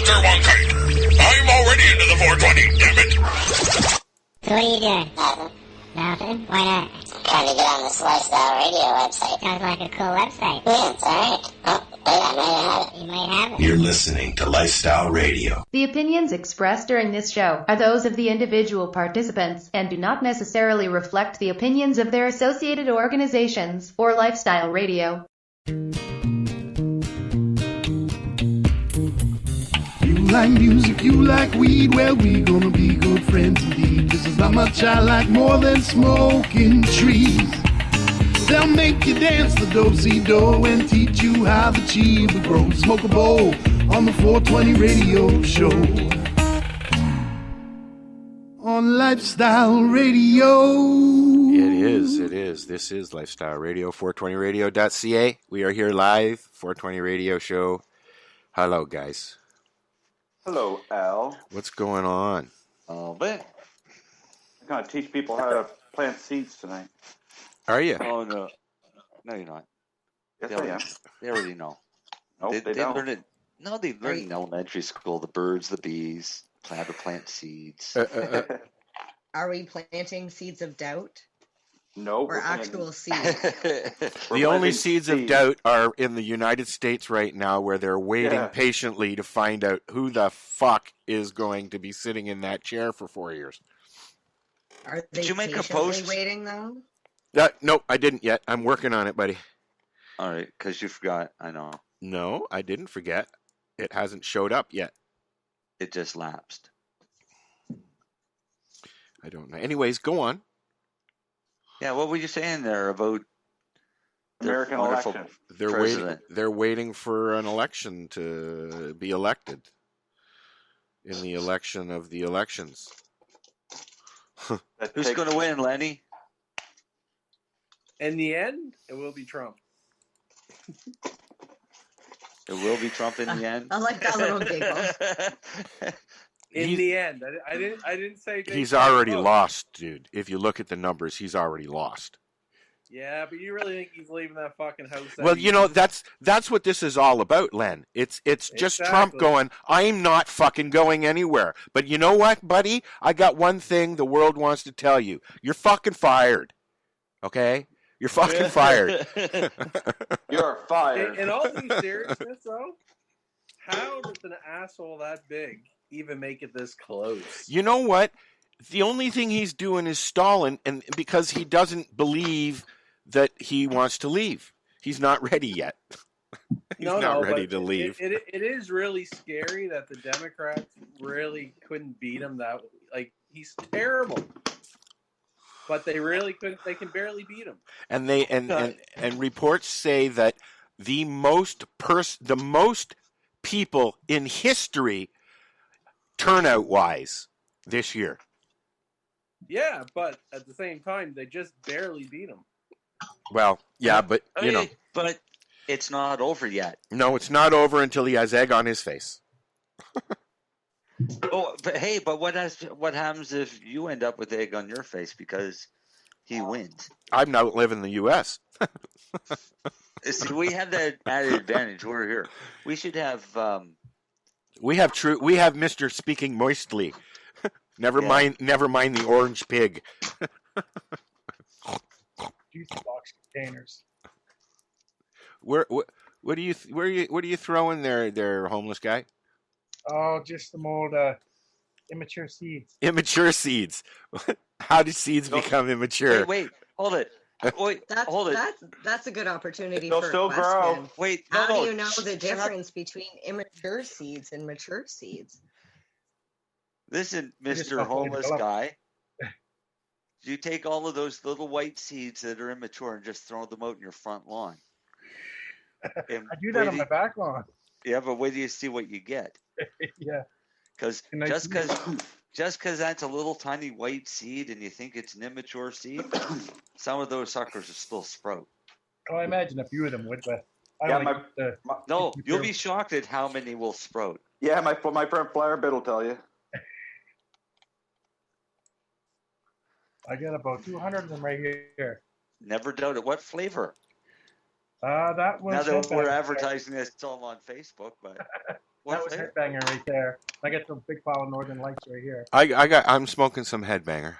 Dr. Wonkai. I'm already into the 420, damn it. So what are you doing? Nothing. Nothing? Why not? Trying to get on this Lifestyle Radio website. Sounds like a cool website. Yeah, it's alright. Oh, wait, I might have it. You might have it. You're listening to Lifestyle Radio. The opinions expressed during this show are those of the individual participants and do not necessarily reflect the opinions of their associated organizations or Lifestyle Radio. You like music, you like weed, well, we gonna be good friends indeed. This is not much I like more than smoking trees. They'll make you dance the do-si-do and teach you how the chiba grows. Smoke a bowl on the 420 radio show. On Lifestyle Radio. It is. This is Lifestyle Radio, 420radio.ca. We are here live, 420 radio show. Hello, guys. Hello, Al. What's going on? Oh, man. I'm going to teach people how to plant seeds tonight. Are you? Oh, no. No, you're not. Yes, I am. They already know. Nope, they don't. Learn it. No, they learn in elementary school. The birds, the bees, how to plant seeds. Are we planting seeds of doubt? No. Or actual seeds? The only seeds of doubt are in the United States right now, where they're waiting patiently to find out who the fuck is going to be sitting in that chair for 4 years. Are they Did you make a patiently post? waiting, though? Nope, I didn't yet. I'm working on it, buddy. All right, because you forgot. I know. No, I didn't forget. It hasn't showed up yet. It just lapsed. I don't know. Anyways, go on. Yeah, what were you saying there about American election? They're waiting for an election to be elected. In the election of the elections. Who's going to win, Lenny? In the end, it will be Trump. It will be Trump in the end. I like that little giggle. In the end, I didn't say he's already lost, dude. If you look at the numbers, he's already lost. Yeah, but you really think he's leaving that fucking house? Well, you know, that's what this is all about, Len. It's just Trump going, I'm not fucking going anywhere. But you know what, buddy? I got one thing the world wants to tell you. You're fucking fired. Okay? You're fucking fired. You're fired. In all due seriousness, though, how does an asshole that big even make it this close? You know what? The only thing he's doing is stalling, and because he doesn't believe that he wants to leave. He's not ready yet. He's not ready to leave. It is really scary that the Democrats really couldn't beat him. He's terrible. But they really couldn't. They can barely beat him. And and reports say that the most people in history, turnout wise, this year. Yeah, but at the same time, they just barely beat him. Well, yeah, but you know, but it's not over yet. No, it's not over until he has egg on his face. Oh, but hey, but what happens if you end up with egg on your face because he wins? I'm now living in the U.S. See, we have that added advantage. We're here. We should have. We have Mr. Speaking Moistly. Never mind the orange pig. Juice box containers. What are you throwing there, homeless guy? Oh, just some old immature seeds. Immature seeds. How do seeds become immature? Wait, hold it. Wait, hold it. That's a good opportunity They'll for still a question. grow. Wait, how do you know the difference between immature seeds and mature seeds? Listen, Mr. Homeless guy. You take all of those little white seeds that are immature and just throw them out in your front lawn. I do that on my back lawn. Yeah, but wait till you see what you get. Yeah. Because just because that's a little tiny white seed and you think it's an immature seed, some of those suckers are still sprout. Oh, I imagine a few of them would, but you'll be shocked at how many will sprout. Yeah, my friend Flower Bit will tell you. I got about 200 of them right here. Never doubt it. What flavor? That was. Now that we're advertising this, it's all on Facebook, but That was Headbanger right there. I got some big pile of Northern Lights right here. I'm smoking some Headbanger.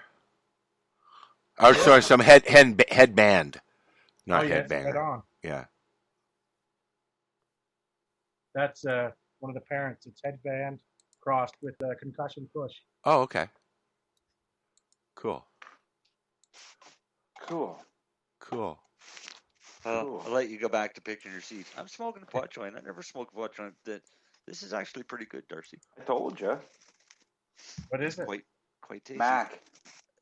Oh, sorry, some headband, not Headbanger. Right on. Yeah. That's one of the parents. It's Headband crossed with Concussion Push. Oh, okay. Cool. I'll let you go back to picking your seeds. I'm smoking a pot joint. I never smoked a pot joint. This is actually pretty good, Darcy. I told you. What is it? Quite tasty. Mac.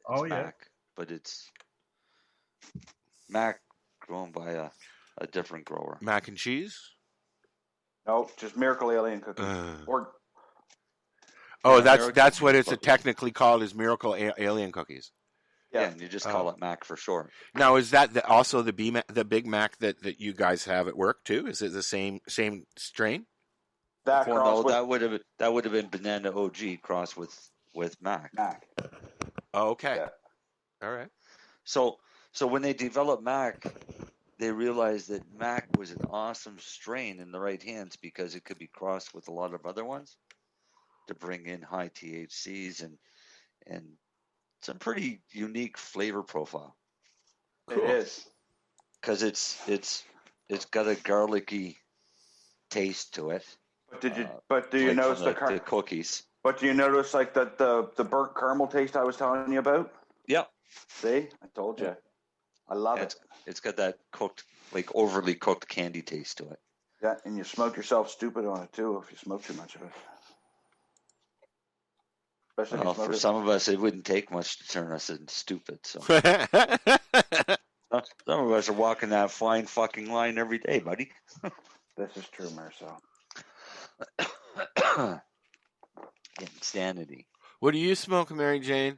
Oh, yeah. Mac, but it's Mac grown by a different grower. Mac and cheese? Nope, just Miracle Alien cookies. That's what it's technically called, is Miracle Alien cookies. Yeah, and you just call it Mac for short. Now, is that also the Big Mac that you guys have at work too? Is it the same strain? That would have been Banana OG crossed with Mac. Oh, okay. Yeah. All right. So when they developed Mac, they realized that Mac was an awesome strain in the right hands because it could be crossed with a lot of other ones to bring in high THCs and some pretty unique flavor profile. Cool. It is. Because it's got a garlicky taste to it. But do you notice the cookies? But do you notice like the burnt caramel taste I was telling you about? Yep. See, I told you. I love it. It's got that cooked, like overly cooked candy taste to it. Yeah, and you smoke yourself stupid on it too if you smoke too much of it. Well, for some of us, it wouldn't take much to turn us into stupid. So some of us are walking that fine fucking line every day, buddy. This is true, Marcel. Insanity. What do you smoke, Mary Jane?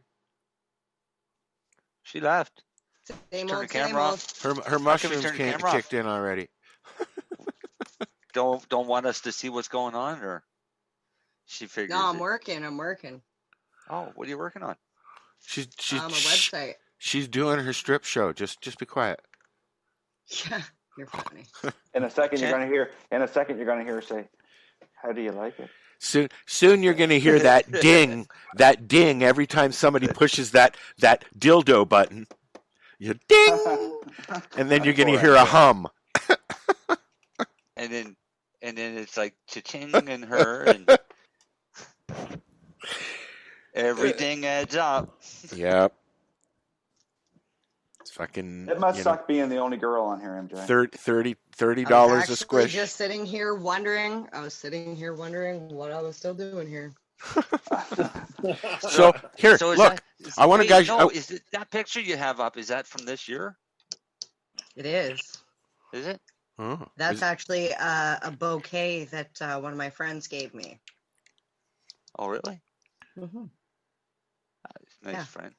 She left. Same Turn old, the camera off. Her mushrooms kicked in already. Don't want us to see what's going on, or she figures. No, I'm working. Oh, what are you working on? A website. She's doing her strip show. Just be quiet. Yeah, you're funny. In a second, you're gonna hear her say, "How do you like it?" Soon you're gonna hear that ding every time somebody pushes that dildo button. You ding, and then you're gonna hear a hum. And then it's like cha-ching and her and everything adds up. Yep. It's fucking. It must suck being the only girl on here, MJ. $30 a squish. Just sitting here wondering. I was sitting here wondering what I was still doing here. So here, look. I want to guys. No, is it that picture you have up? Is that from this year? It is. Is it? Oh, That's actually a bouquet that one of my friends gave me. Oh, really? Mm-hmm. Nice friend.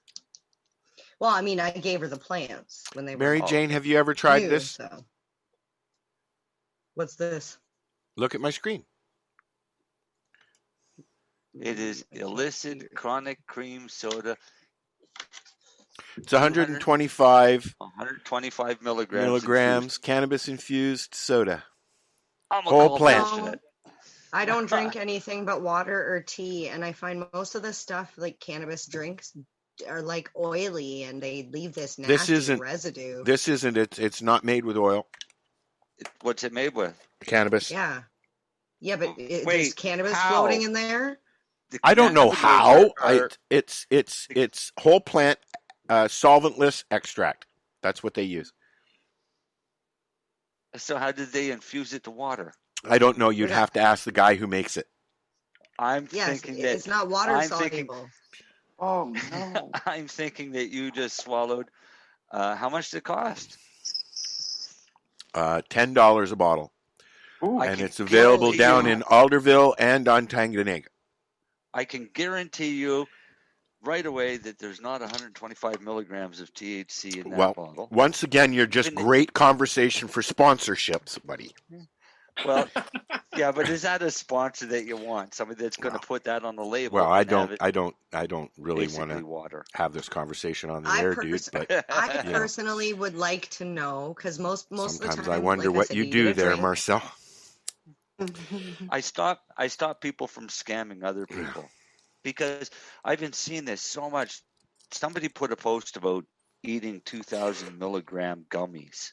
Well, I mean, I gave her the plants when they were. Mary Jane, have you ever tried new, this? So. What's this? Look at my screen. It is illicit chronic cream soda. It's 125 milligrams cannabis infused soda. I'm a whole plant. I don't drink anything but water or tea, and I find most of the stuff like cannabis drinks are like oily, and they leave this nasty residue. This isn't. It's not made with oil. What's it made with? Cannabis. Yeah, but is cannabis floating in there? I don't know how. It's whole plant solventless extract. That's what they use. So how did they infuse it to water? I don't know. You'd have to ask the guy who makes it. I'm thinking that it's not water soluble. Oh no! I'm thinking that you just swallowed. How much did it cost? $10 a bottle. Ooh, and it's available down in Alderville and on Tanganega. I can guarantee you right away that there's not 125 milligrams of THC in that bottle. Once again, you're just great conversation for sponsorships, buddy. Well, yeah, but is that a sponsor that you want? Somebody that's going to put that on the label? Well, I don't really want to water. have this conversation on the air, dude. But I personally would like to know because most sometimes of the time, I wonder like what said, you do there, drink. Marcel. I stop people from scamming other people because I've been seeing this so much. Somebody put a post about eating 2,000 milligram gummies.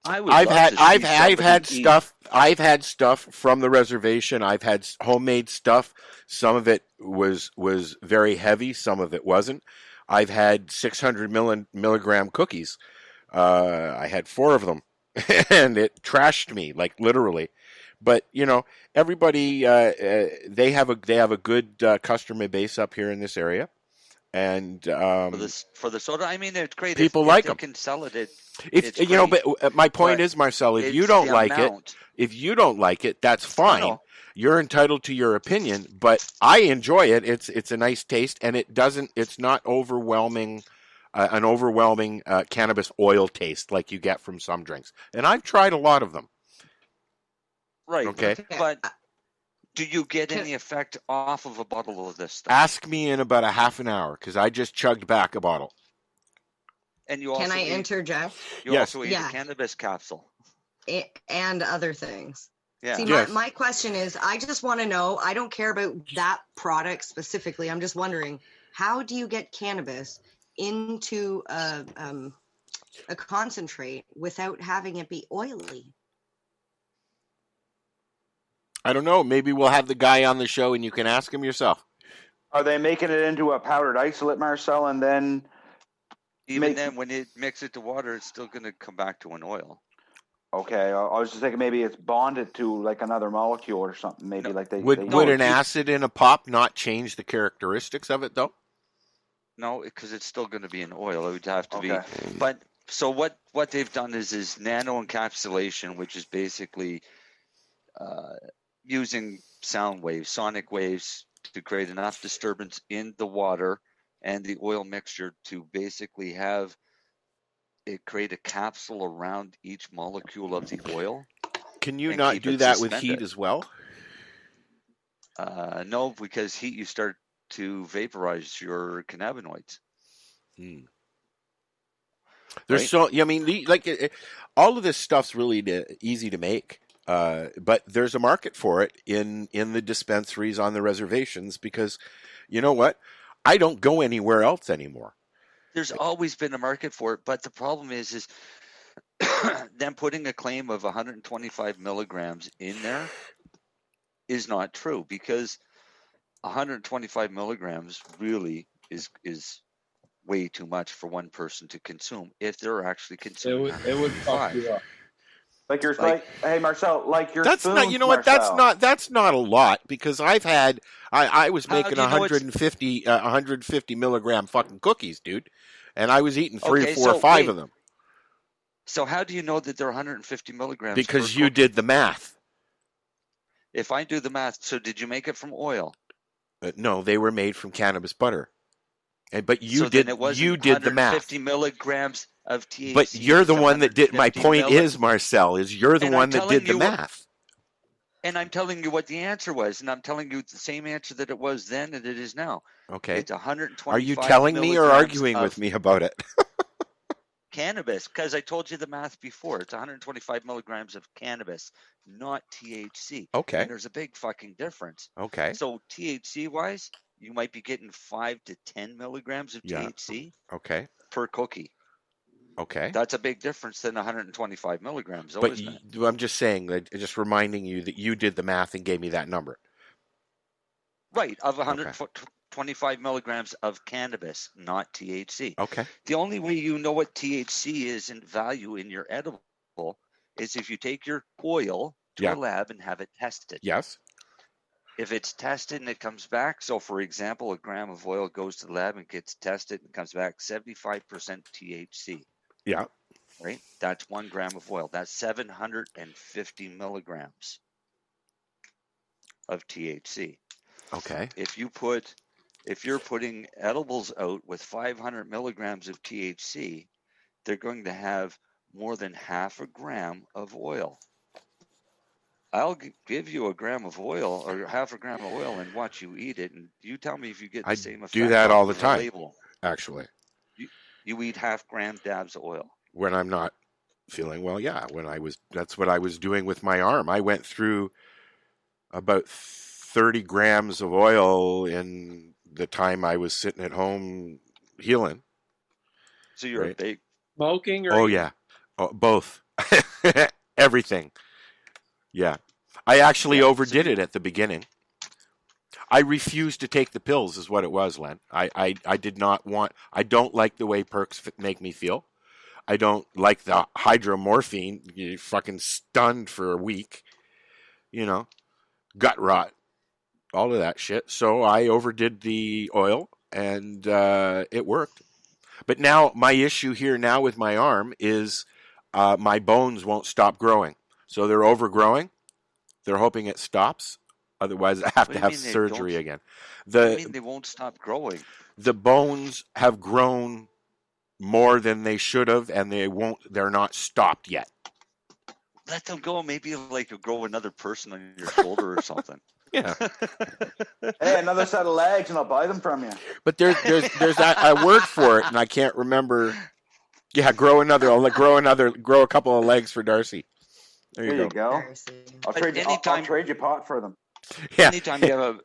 I've had stuff from the reservation. I've had homemade stuff. Some of it was very heavy. Some of it wasn't. I've had 600 milligram cookies. I had 4 of them, and it trashed me, like literally. But everybody they have a good customer base up here in this area, and for the soda. I mean, it's great. People if like they them. Can sell it. But my point is, Marcel, if you don't like it, that's fine. You're entitled to your opinion, but I enjoy it. It's a nice taste, and it's not overwhelming. An overwhelming cannabis oil taste like you get from some drinks, and I've tried a lot of them. Right. Okay. But do you get any effect off of a bottle of this stuff? Ask me in about a half an hour because I just chugged back a bottle. And you also Can I interject? You also eat a cannabis capsule. And other things. Yeah. See, my question is, I just want to know, I don't care about that product specifically. I'm just wondering, how do you get cannabis into a concentrate without having it be oily? I don't know. Maybe we'll have the guy on the show and you can ask him yourself. Are they making it into a powdered isolate, Marcel, and then... then, when it mix it to water, it's still going to come back to an oil. Okay, I was just thinking maybe it's bonded to like another molecule or something. Maybe like they would an acid in a pop not change the characteristics of it though? No, because it's still going to be an oil. It would have to be. But so what they've done is nano encapsulation, which is basically using sound waves, sonic waves, to create enough disturbance in the water and the oil mixture to basically have it create a capsule around each molecule of the oil. Can you not do that with heat as well? No, because heat you start to vaporize your cannabinoids. There's all of this stuff's really easy to make, but there's a market for it in the dispensaries on the reservations because, you know what? I don't go anywhere else anymore. There's always been a market for it, but the problem is them putting a claim of 125 milligrams in there is not true because 125 milligrams really is way too much for one person to consume if they're actually consuming. It would fuck you up. Like your hey Marcel, like your that's spoons, not. You know what? Marcel. That's not a lot because I was making 150 milligram fucking cookies, dude, and I was eating 3 or 4 or 5 of them. So how do you know that they're 150 milligrams? Because you did the math. If I do the math, so did you make it from oil? No, they were made from cannabis butter. But you did the math. 150 milligrams of THC. But you're the one that did. My point is, Marcel, you're the one that did the math. And I'm telling you what the answer was, and I'm telling you the same answer that it was then and it is now. Okay. It's 125. Are you telling me or arguing with me about it? Cannabis, because I told you the math before. It's 125 milligrams of cannabis, not THC. Okay. And there's a big fucking difference. Okay. So THC wise, you might be getting 5 to 10 milligrams of THC. Okay. Per cookie. Okay. That's a big difference than 125 milligrams. Though, but isn't it? I'm just saying, just reminding you that you did the math and gave me that number. Right, of 125 milligrams of cannabis, not THC. Okay. The only way you know what THC is in value in your edible is if you take your oil to a lab and have it tested. Yes. If it's tested and it comes back, so for example, a gram of oil goes to the lab and gets tested and comes back 75% THC. Yeah. Right? That's 1 gram of oil. That's 750 milligrams of THC. Okay. If you're putting edibles out with 500 milligrams of THC, they're going to have more than half a gram of oil. I'll give you a gram of oil or half a gram of oil and watch you eat it, and you tell me if you get the same effect. I do that all the on time, label. actually. You eat half gram dabs of oil. When I'm not feeling, well, yeah, that's what I was doing with my arm. I went through about 30 grams of oil in the time I was sitting at home healing. So you're a big smoking, or oh yeah, both, everything. Yeah, I actually overdid it at the beginning. I refused to take the pills, is what it was, Len. I did not want. I don't like the way perks make me feel. I don't like the hydromorphine. You're fucking stunned for a week. You know, gut rot, all of that shit. So I overdid the oil, and it worked. But now my issue here now with my arm is my bones won't stop growing. So they're overgrowing. They're hoping it stops. Otherwise, I have to have surgery again. What do you mean they won't stop growing? The bones have grown more than they should have, and they're not stopped yet. Let them go. Maybe like you'll grow another person on your shoulder or something. Yeah. Hey, another set of legs, and I'll buy them from you. But there's a word for it, and I can't remember. Yeah, grow a couple of legs for Darcy. There you go. I'll trade you pot for them. Yeah. Anytime you have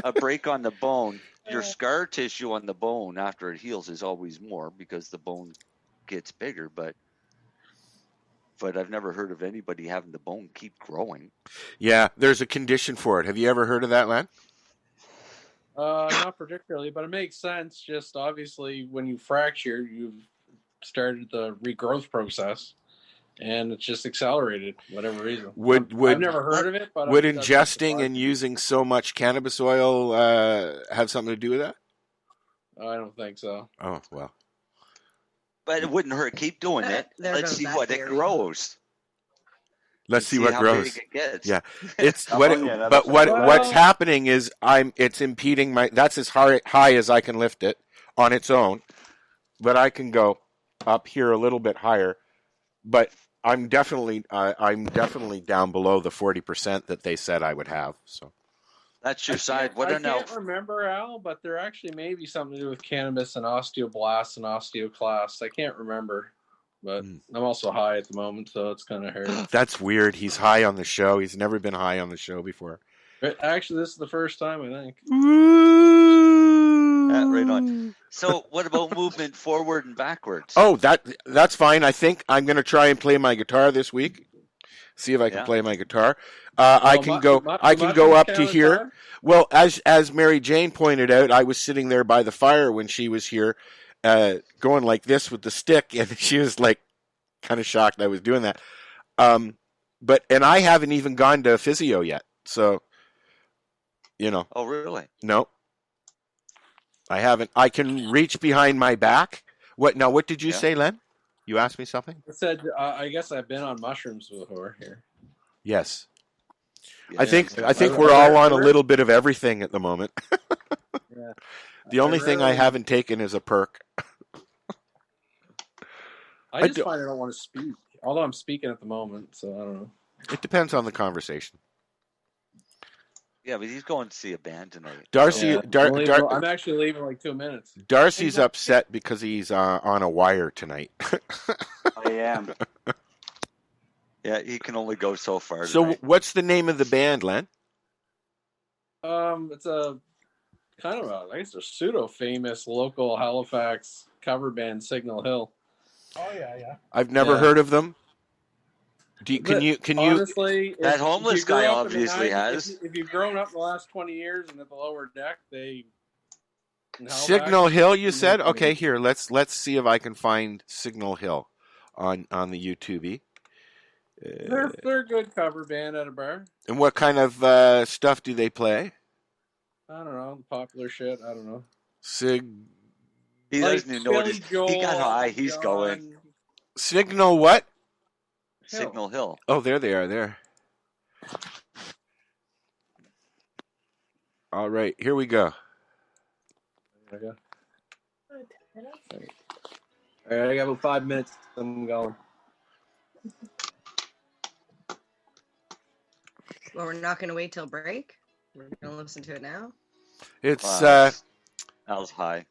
a break on the bone, your scar tissue on the bone after it heals is always more because the bone gets bigger. But I've never heard of anybody having the bone keep growing. Yeah, there's a condition for it. Have you ever heard of that, Len? Not particularly, but it makes sense. Just obviously, when you fracture, you've started the regrowth process, and it's just accelerated, whatever reason. I've never heard of it, but would ingesting and using so much cannabis oil have something to do with that? I don't think so. Oh well. But it wouldn't hurt. Keep doing it. Let's see what it grows. Let's see what grows. Big it gets. Yeah, it's what's happening is it's impeding my. That's as high as I can lift it on its own, but I can go up here a little bit higher. But I'm definitely down below the 40% that they said I would have. So that's your side. I can't remember, Al, but there actually may be something to do with cannabis and osteoblasts and osteoclasts. I can't remember, but I'm also high at the moment, so it's kind of hard. That's weird. He's high on the show. He's never been high on the show before. Actually, this is the first time, I think. Right on. So what about movement forward and backwards? Oh, that's fine. I think I'm going to try and play my guitar this week. See if I can play my guitar. I can go up to here. Time? Well, as Mary Jane pointed out, I was sitting there by the fire when she was here, going like this with the stick, and she was like kind of shocked I was doing that. But I haven't even gone to physio yet, so you know. Oh, really? No, I haven't. I can reach behind my back. What did you say, Len? You asked me something? I said, I guess I've been on mushrooms before here. Yes. Yeah, I think we're all on a little bit of everything at the moment. Yeah. The only thing I haven't taken is a perk. I just find I don't want to speak. Although I'm speaking at the moment, so I don't know. It depends on the conversation. Yeah, but he's going to see a band tonight. Darcy, I'm actually leaving like 2 minutes. Darcy's upset because he's on a wire tonight. I am. Yeah, he can only go so far. So, tonight. What's the name of the band, Len? It's a kind of I guess a pseudo-famous local Halifax cover band, Signal Hill. Oh yeah. I've never heard of them. Can you? Honestly, that homeless guy obviously has. If you've grown up in the last 20 years and at the lower deck, Signal Hill. You said okay. Here, let's see if I can find Signal Hill on the YouTube. They're a good cover band at a bar. And what kind of stuff do they play? I don't know. Popular shit. I don't know. He doesn't even know what he got high. He's going. Signal what? Signal Hill. Oh, there they are. There. All right, here we go. All right, I got about 5 minutes. I'm going. Well, we're not going to wait till break. We're going to listen to it now. It's Al's high.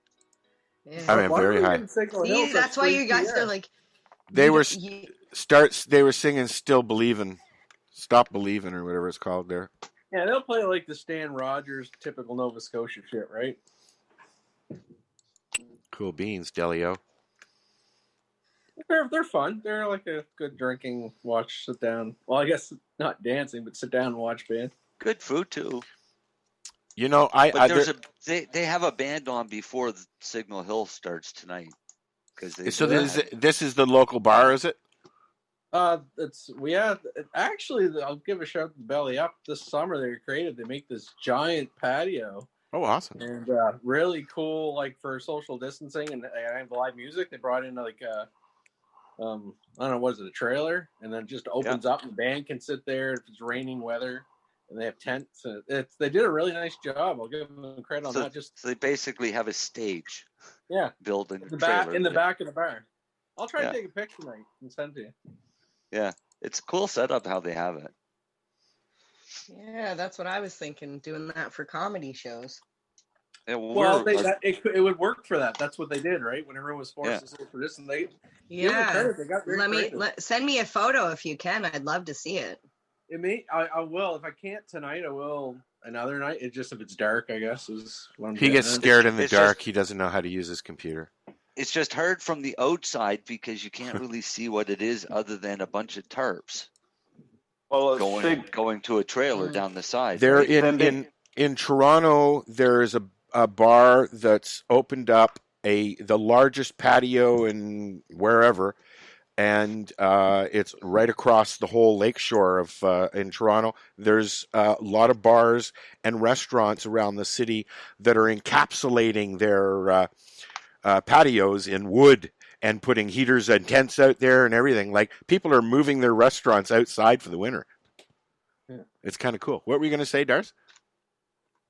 Yeah. I mean, very high. See, that's why you guys are like. They were. They were singing "Still Believin'," "Stop Believin'" or whatever it's called there. Yeah, they'll play like the Stan Rogers typical Nova Scotia shit, right? Cool beans, Delio. They're fun. They're like a good drinking, sit down. Well, I guess not dancing, but sit down and watch band. Good food too. You know, they have a band on before the Signal Hill starts tonight. This is the local bar, is it? Actually, I'll give a shout to Belly Up. This summer they make this giant patio. Oh, awesome! And really cool, like for social distancing and have live music. They brought in like I don't know, what is it, a trailer, and then it just opens up and the band can sit there if it's raining weather. And they have tents. They did a really nice job. I'll give them credit on that. So they basically have a stage. Yeah. Built in the back of the bar. I'll try to take a picture tonight and send to you. Yeah, it's a cool setup how they have it. Yeah, that's what I was thinking. Doing that for comedy shows. It would work for that. That's what they did, right? When everyone was forced to social distance, send me a photo if you can. I'd love to see it. I will. If I can't tonight, I will another night. It's just if it's dark, I guess. He gets scared in the dark. He doesn't know how to use his computer. It's just hard from the outside because you can't really see what it is other than a bunch of tarps. Well, going to a trailer down the side. There in Toronto, there is a bar that's opened up the largest patio in wherever. And it's right across the whole lakeshore in Toronto. There's a lot of bars and restaurants around the city that are encapsulating their patios in wood and putting heaters and tents out there and everything. Like, people are moving their restaurants outside for the winter. Yeah. It's kind of cool. What were you going to say, Darce?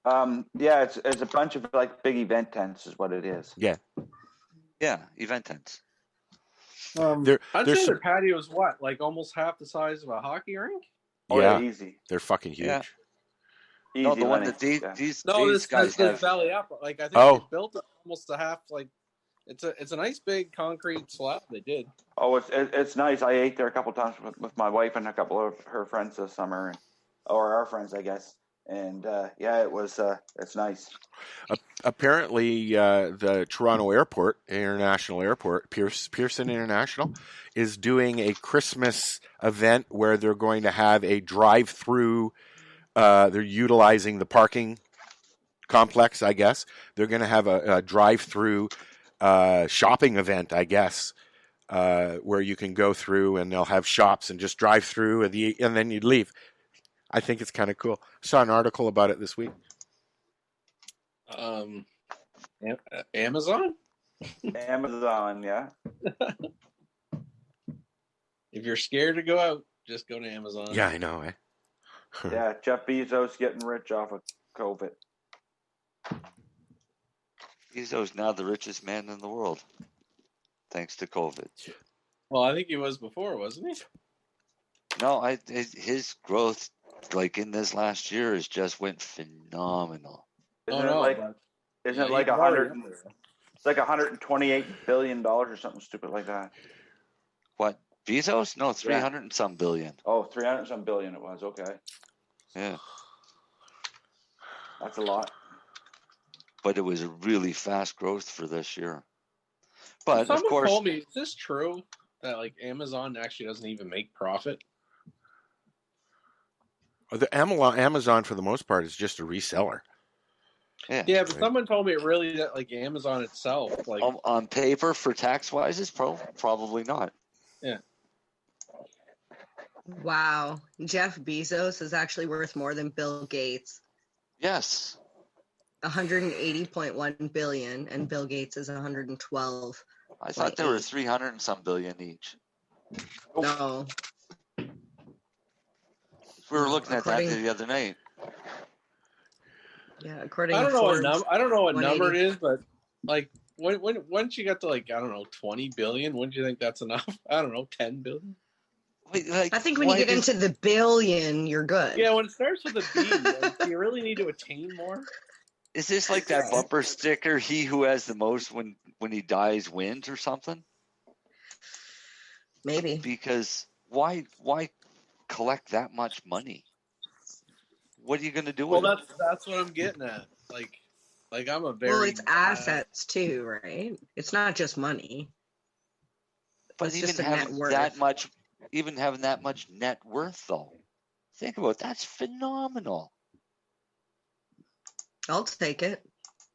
Yeah, it's a bunch of like big event tents is what it is. Yeah. Yeah, event tents. I'd say their patio is like almost half the size of a hockey rink? Oh, yeah, easy. They're fucking huge. Yeah. Easy, no, the one that these guys have. Valley Up. Like, I think they built almost a half. Like, it's a nice big concrete slab they did. Oh, it's nice. I ate there a couple times with my wife and a couple of her friends this summer, or our friends, I guess. And it's nice. Apparently, the Toronto International Airport, Pearson International, is doing a Christmas event where they're going to have a drive-through. They're utilizing the parking complex, I guess. They're going to have a drive-through shopping event, I guess, where you can go through and they'll have shops and just drive through and then you'd leave. I think it's kind of cool. I saw an article about it this week. Amazon? Amazon, yeah. If you're scared to go out, just go to Amazon. Yeah, I know, Yeah, Jeff Bezos getting rich off of COVID. Bezos now the richest man in the world, thanks to COVID. Well, I think he was before, wasn't he? No, his growth, like in this last year, has just went phenomenal. Isn't it like $128 billion or something stupid like that? What, Bezos? No, 300 and some billion. Oh, 300 and some billion it was. Okay. Yeah. That's a lot. But it was a really fast growth for this year. But someone of course, told me, is this true that like Amazon actually doesn't even make profit? The Amazon, for the most part, is just a reseller. Yeah, but someone told me it really that like Amazon itself, like on paper for tax wise, is probably not. Yeah. Wow, Jeff Bezos is actually worth more than Bill Gates. Yes. 180.1 billion, and Bill Gates is 112. I thought there were 300 and some billion each. No. We were looking at that the other night. Yeah, according I don't to know Forbes, I don't know what number it is, but like once you get to like, I don't know, 20 billion, wouldn't you think that's enough? I don't know, 10 billion. Wait, like, I think when you get into the billion, you're good. Yeah, when it starts with a B, like, do you really need to attain more? Is this like that bumper sticker? He who has the most when he dies wins or something? Maybe. Because why collect that much money? What are you going to do with Well, it? that's what I'm getting at. Like I'm a very Well, it's assets too, right? It's not just money. But It's even just a having net worth. having that much net worth, though, think about it, that's phenomenal. I'll take it.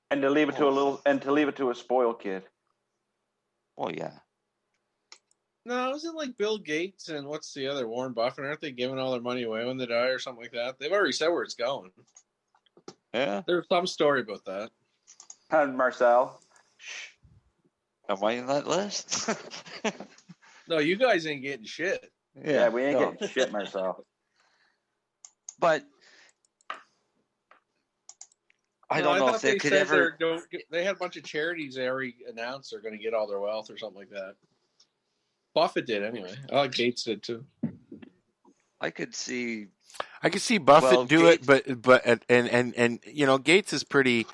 And to leave it to a spoiled kid. Oh yeah. No, isn't like Bill Gates and what's the other, Warren Buffett? Aren't they giving all their money away when they die or something like that? They've already said where it's going. Yeah. There's some story about that. And Marcel. Am I in that list? No, you guys ain't getting shit. Yeah, we ain't getting shit, Marcel. But I don't know if they could ever. They had a bunch of charities they already announced they're going to get all their wealth or something like that. Buffett did anyway. I like Gates did too. I could see Buffett do Gates, it, but and you know, Gates is pretty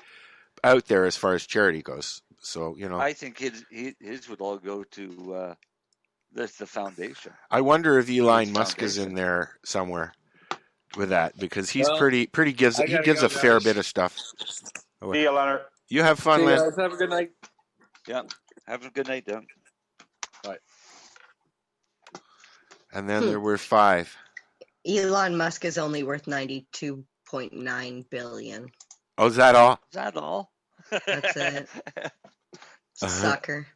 out there as far as charity goes. So you know, I think his would all go to the foundation. I wonder if Elon Musk is in there somewhere with that, because he's pretty gives a fair bit of stuff. See you, Leonard. You have fun, Len. Guys, have a good night. Yeah, have a good night, Dan. Bye. And then there were 5. Elon Musk is only worth $92.9 billion. Oh, is that all? Is that all? That's it. Sucker.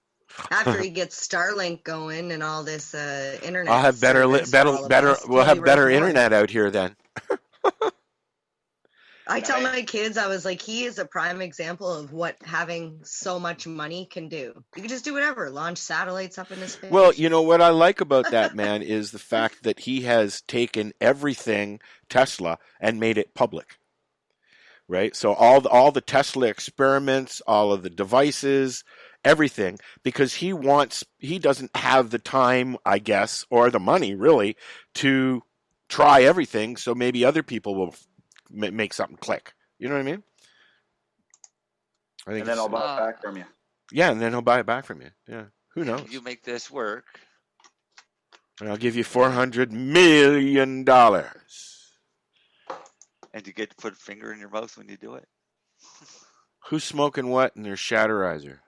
After he gets Starlink going and all this internet, I'll have better. We'll have better internet out here then. I tell my kids, I was like, he is a prime example of what having so much money can do. You can just do whatever, launch satellites up into space. Well, you know what I like about that man is the fact that he has taken everything Tesla and made it public. Right? So all the Tesla experiments, all of the devices, everything, because he doesn't have the time, I guess, or the money really to try everything, so maybe other people will make something click. You know what I mean? And then I'll buy it back from you. Yeah, and then he'll buy it back from you. Yeah. Who knows? You make this work. And I'll give you $400 million. And you get to put a finger in your mouth when you do it. Who's smoking what in their shatterizer?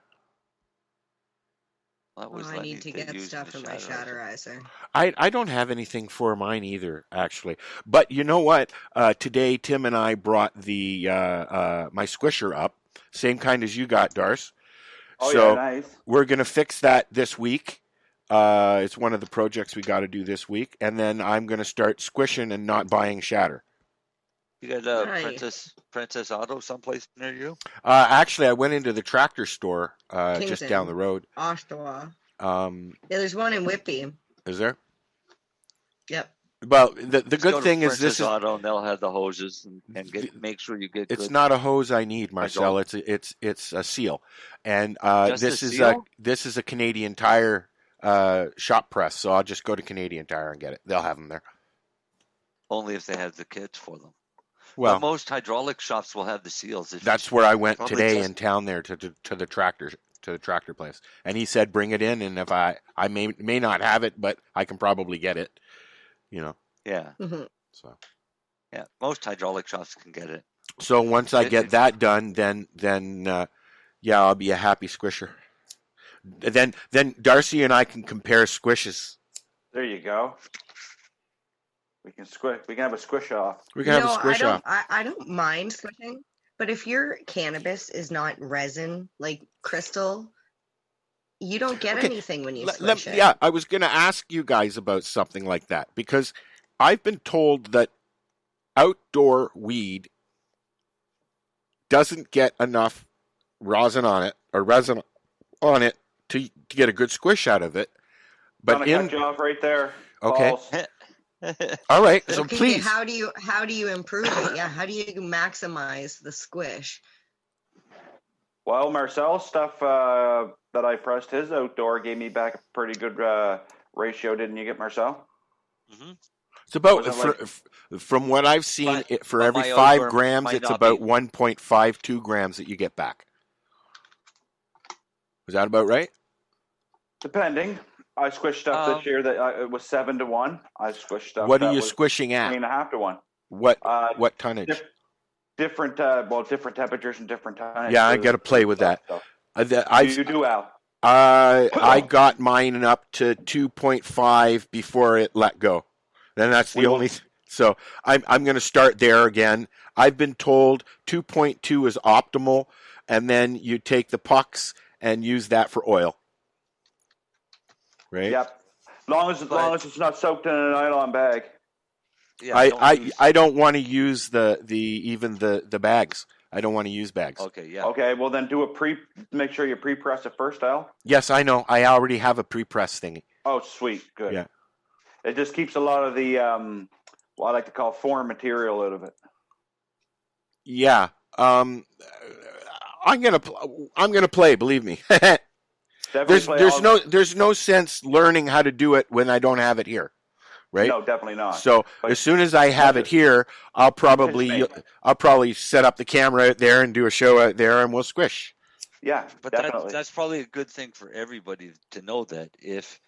I need to get stuff for my shatterizer. I don't have anything for mine either, actually. But you know what? Today, Tim and I brought the my squisher up, same kind as you got, Darce. Oh, so yeah, nice. We're going to fix that this week. It's one of the projects we got to do this week. And then I'm going to start squishing and not buying shatter. You got Princess Auto someplace near you? Actually, I went into the tractor store just Kingston, down the road. Oshawa. Yeah, there's one in Whitby. Is there? Yep. Well, the good thing is this is Auto, and they'll have the hoses and make sure you get. It's not a hose I need, Marcel. It's a seal, and this is a Canadian Tire shop press. So I'll just go to Canadian Tire and get it. They'll have them there. Only if they have the kits for them. Well, but most hydraulic shops will have the seals. That's where I went today in town there to the tractor place, and he said bring it in, and if I may not have it, but I can probably get it. You know. Yeah. Mm-hmm. So. Yeah, most hydraulic shops can get it. So once I get that done, then I'll be a happy squisher. Then Darcy and I can compare squishes. There you go. We can squish. We can have a squish off. We can have a squish off. I don't mind squishing, but if your cannabis is not resin, like crystal, you don't get anything when you squish it. Yeah, I was going to ask you guys about something like that, because I've been told that outdoor weed doesn't get enough resin on it to get a good squish out of it. But cut you off right there. Okay. All right. So okay, please. How do you improve it? Yeah. How do you maximize the squish? Well, Marcel's stuff that I pressed his outdoor gave me back a pretty good ratio. Didn't you get, Marcel? Mm-hmm. It's about from what I've seen, for every 5 grams, it's about 1.52 grams that you get back. Is that about right? Depending. I squished stuff this year that it was 7-1. I squished stuff. What are you squishing at? 3.5-1. What tonnage? Different temperatures and different tonnage. Yeah, I got to play with that. You do, Al. I got mine up to 2.5 before it let go. And that's the only. So I'm going to start there again. I've been told 2.2 is optimal, and then you take the pucks and use that for oil. Right? Yep. Long as it's not soaked in a nylon bag. Yeah, I don't want to use the bags. I don't want to use bags. Okay, yeah. Okay, well then make sure you pre-press it first, Al. Yes, I know. I already have a pre-press thingy. Oh, sweet. Good. Yeah. It just keeps a lot of the what I like to call foreign material out of it. Yeah. I'm gonna play. Believe me. There's no sense learning how to do it when I don't have it here, right? No, definitely not. So as soon as I have it here, I'll probably set up the camera out there and do a show out there, and we'll squish. Yeah, but definitely. that's probably a good thing for everybody to know, that if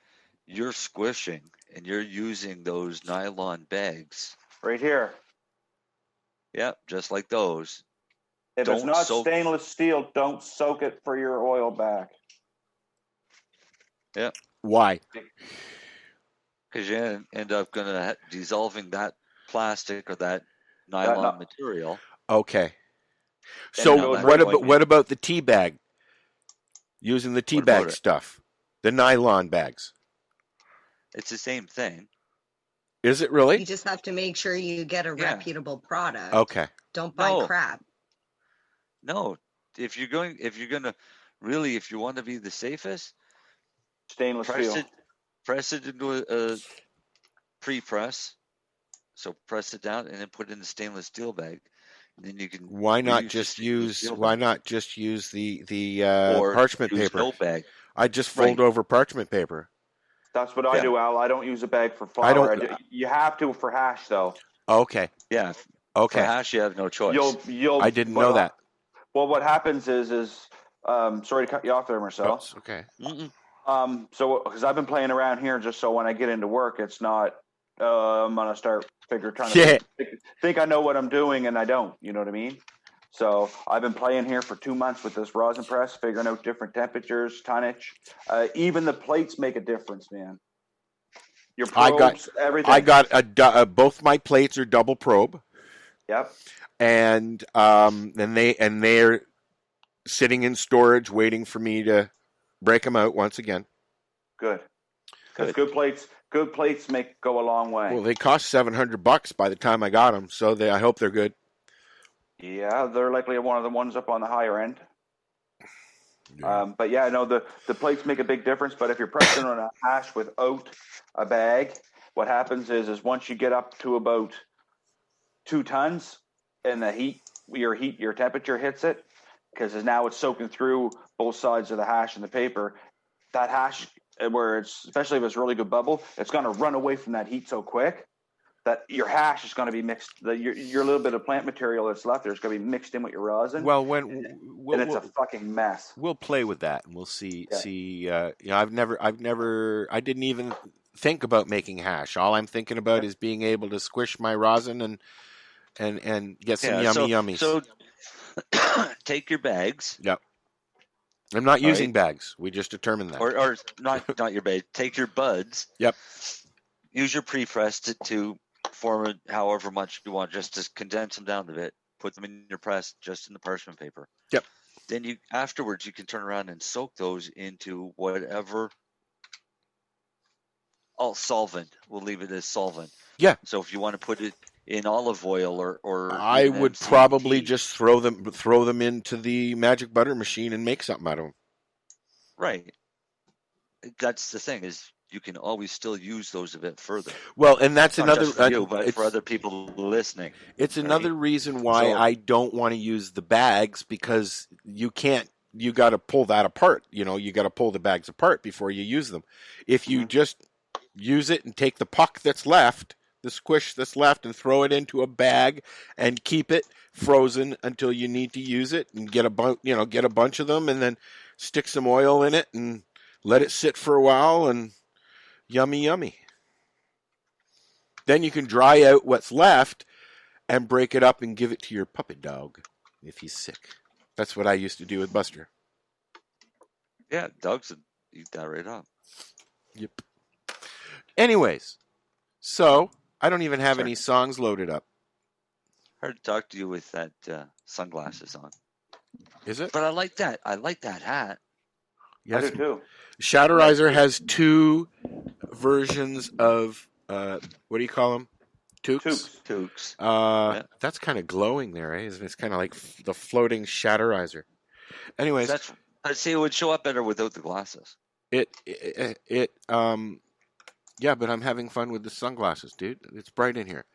you're squishing and you're using those nylon bags right here, yeah, just like those. If it's not stainless steel, don't soak it for your oil back. Yeah. Why? Because you end up dissolving that plastic or that nylon material. Okay. So what about the tea bag? Using the tea bag stuff, the nylon bags. It's the same thing. Is it really? You just have to make sure you get a reputable product. Okay. Don't buy crap. No, if you want to be the safest, stainless steel. Press it into a pre-press. So press it down and then put it in the stainless steel bag. And then you can. Why not just use the parchment paper? No bag. I just fold over parchment paper. That's what I do, Al. I don't use a bag for flour. You have to for hash, though. Okay. Yeah. Okay. For hash, you have no choice. I didn't know that. Well, what happens is sorry to cut you off there, Marcel. Oh, okay. So because I've been playing around here, just so when I get into work, it's not I'm gonna start trying to think I know what I'm doing, and I don't. You know what I mean? So I've been playing here for 2 months with this rosin press, figuring out different temperatures, tonnage. Even the plates make a difference, man. Your probes, everything. I got both my plates are double probe. Yep. And they're sitting in storage, waiting for me to break them out once again. Good. Because good plates go a long way. Well, they cost $700 by the time I got them, so I hope they're good. Yeah, they're likely one of the ones up on the higher end. Yeah. But yeah, no, the plates make a big difference. But if you're pressing on a hash without a bag, what happens is once you get up to about 2 tons, and your temperature hits it, because now it's soaking through both sides of the hash and the paper. That hash, especially if it's really good bubble, it's going to run away from that heat so quick that your hash is going to be mixed. Your little bit of plant material that's left there is going to be mixed in with your rosin. Well, and it's a fucking mess. We'll play with that, and we'll see. Yeah. I didn't even think about making hash. All I'm thinking about is being able to squish my rosin and get some yummies. So take your bags. Yep. I'm not using bags. We just determined that. Or not your bag. Take your buds. Yep. Use your pre-press to form it however much you want, just to condense them down a bit. Put them in your press, just in the parchment paper. Yep. Then afterwards you can turn around and soak those into whatever solvent. We'll leave it as solvent. Yeah. So if you want to put it in olive oil or I would probably just throw them into the magic butter machine and make something out of them. Right. That's the thing, is you can always still use those a bit further. Well, and that's not another just for you, but for other people listening. It's another reason why I don't want to use the bags, because you got to pull that apart. You got to pull the bags apart before you use them. If you just use it and take the puck that's left, the squish that's left, and throw it into a bag and keep it frozen until you need to use it, and get a bunch of them, and then stick some oil in it and let it sit for a while, and Yummy, yummy. Then you can dry out what's left and break it up and give it to your puppy dog if he's sick. That's what I used to do with Buster. Yeah, dogs would eat that right up. Yep. Anyways, so I don't even have any songs loaded up. Hard to talk to you with that sunglasses on. Is it? But I like that. I like that hat. Yes. I do too. Shatterizer has 2 versions of what do you call them? Toques. Toques. Yeah. That's kind of glowing there, eh? It's kind of like the floating Shatterizer. Anyways, I'd say it would show up better without the glasses. Yeah, but I'm having fun with the sunglasses, dude. It's bright in here.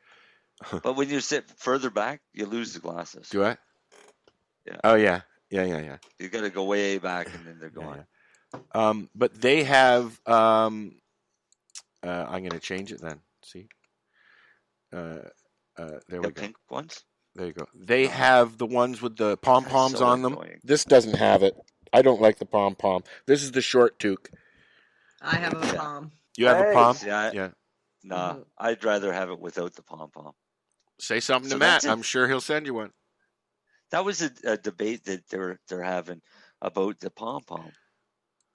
But when you sit further back, you lose the glasses. Do I? Yeah. Oh yeah. You got to go way back, and then they're gone. Yeah. But they have. I'm going to change it then. See. There we go. Pink ones. There you go. They have the ones with the pom poms so on them. annoying. This doesn't have it. I don't like the pom pom. This is the short toque. I have a palm. You have a pom? Yeah. Nah, I'd rather have it without the pom pom. Say something to Matt. I'm sure he'll send you one. That was a debate that they're having about the pom pom.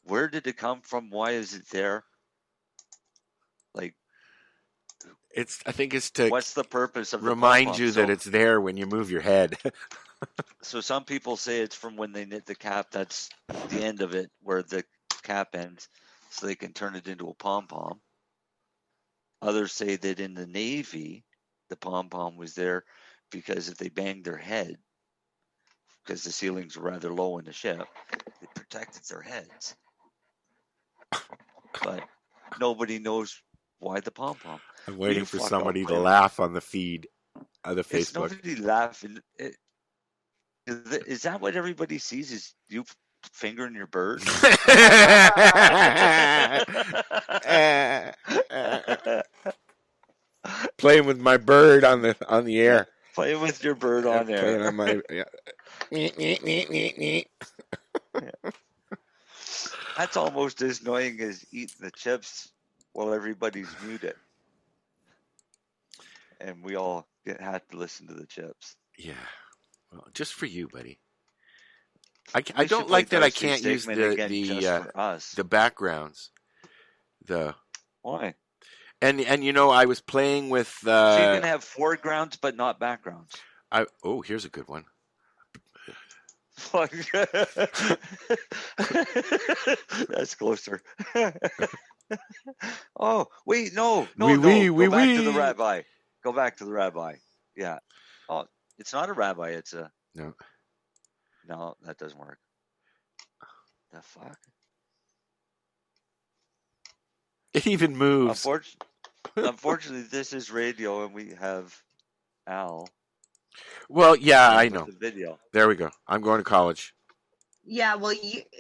Where did it come from? Why is it there? Like, I think it's to. What's the purpose of remind the you that it's there when you move your head? So some people say it's from when they knit the cap. That's the end of it, where the cap ends, so they can turn it into a pom pom. Others say that in the Navy, the pom pom was there because if they banged their head, because the ceilings were rather low in the ship, it protected their heads. But nobody knows why the pom pom. I'm waiting for somebody to laugh on the feed of the Facebook. It's nobody laughing. Is that what everybody sees? Is you fingering your bird? Playing with my bird on the air. Playing with your bird on air. Playing on my That's almost as annoying as eating the chips while everybody's muted, and we all have to listen to the chips. Yeah, well, just for you, buddy. I don't like that I can't use the backgrounds. Why? And you know, I was playing with. So you can have foregrounds but not backgrounds. Here's a good one. That's closer. Oh wait, no. Go back to the rabbi. Go back to the rabbi. Yeah. Oh, it's not a rabbi. It's a no. No, that doesn't work. The fuck? It even moves. Unfortunately, this is radio, and we have Al. Well, yeah, I know. The video. There we go. I'm going to college. Yeah, well,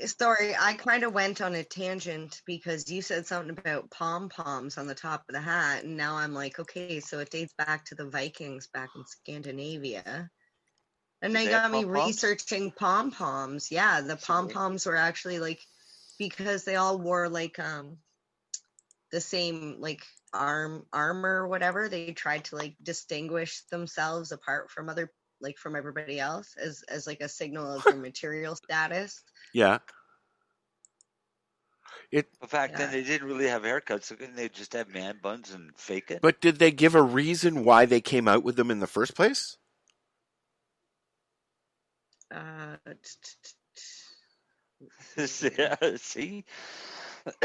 sorry, I kind of went on a tangent because you said something about pom-poms on the top of the hat, and now I'm like, okay, so it dates back to the Vikings back in Scandinavia. And they got me researching pom-poms. Yeah, the pom-poms were actually like, because they all wore like the same like armor or whatever, they tried to like distinguish themselves apart from from everybody else as like a signal of their material status. Yeah. Then they didn't really have haircuts, so couldn't they just have man buns and fake it? But did they give a reason why they came out with them in the first place? See?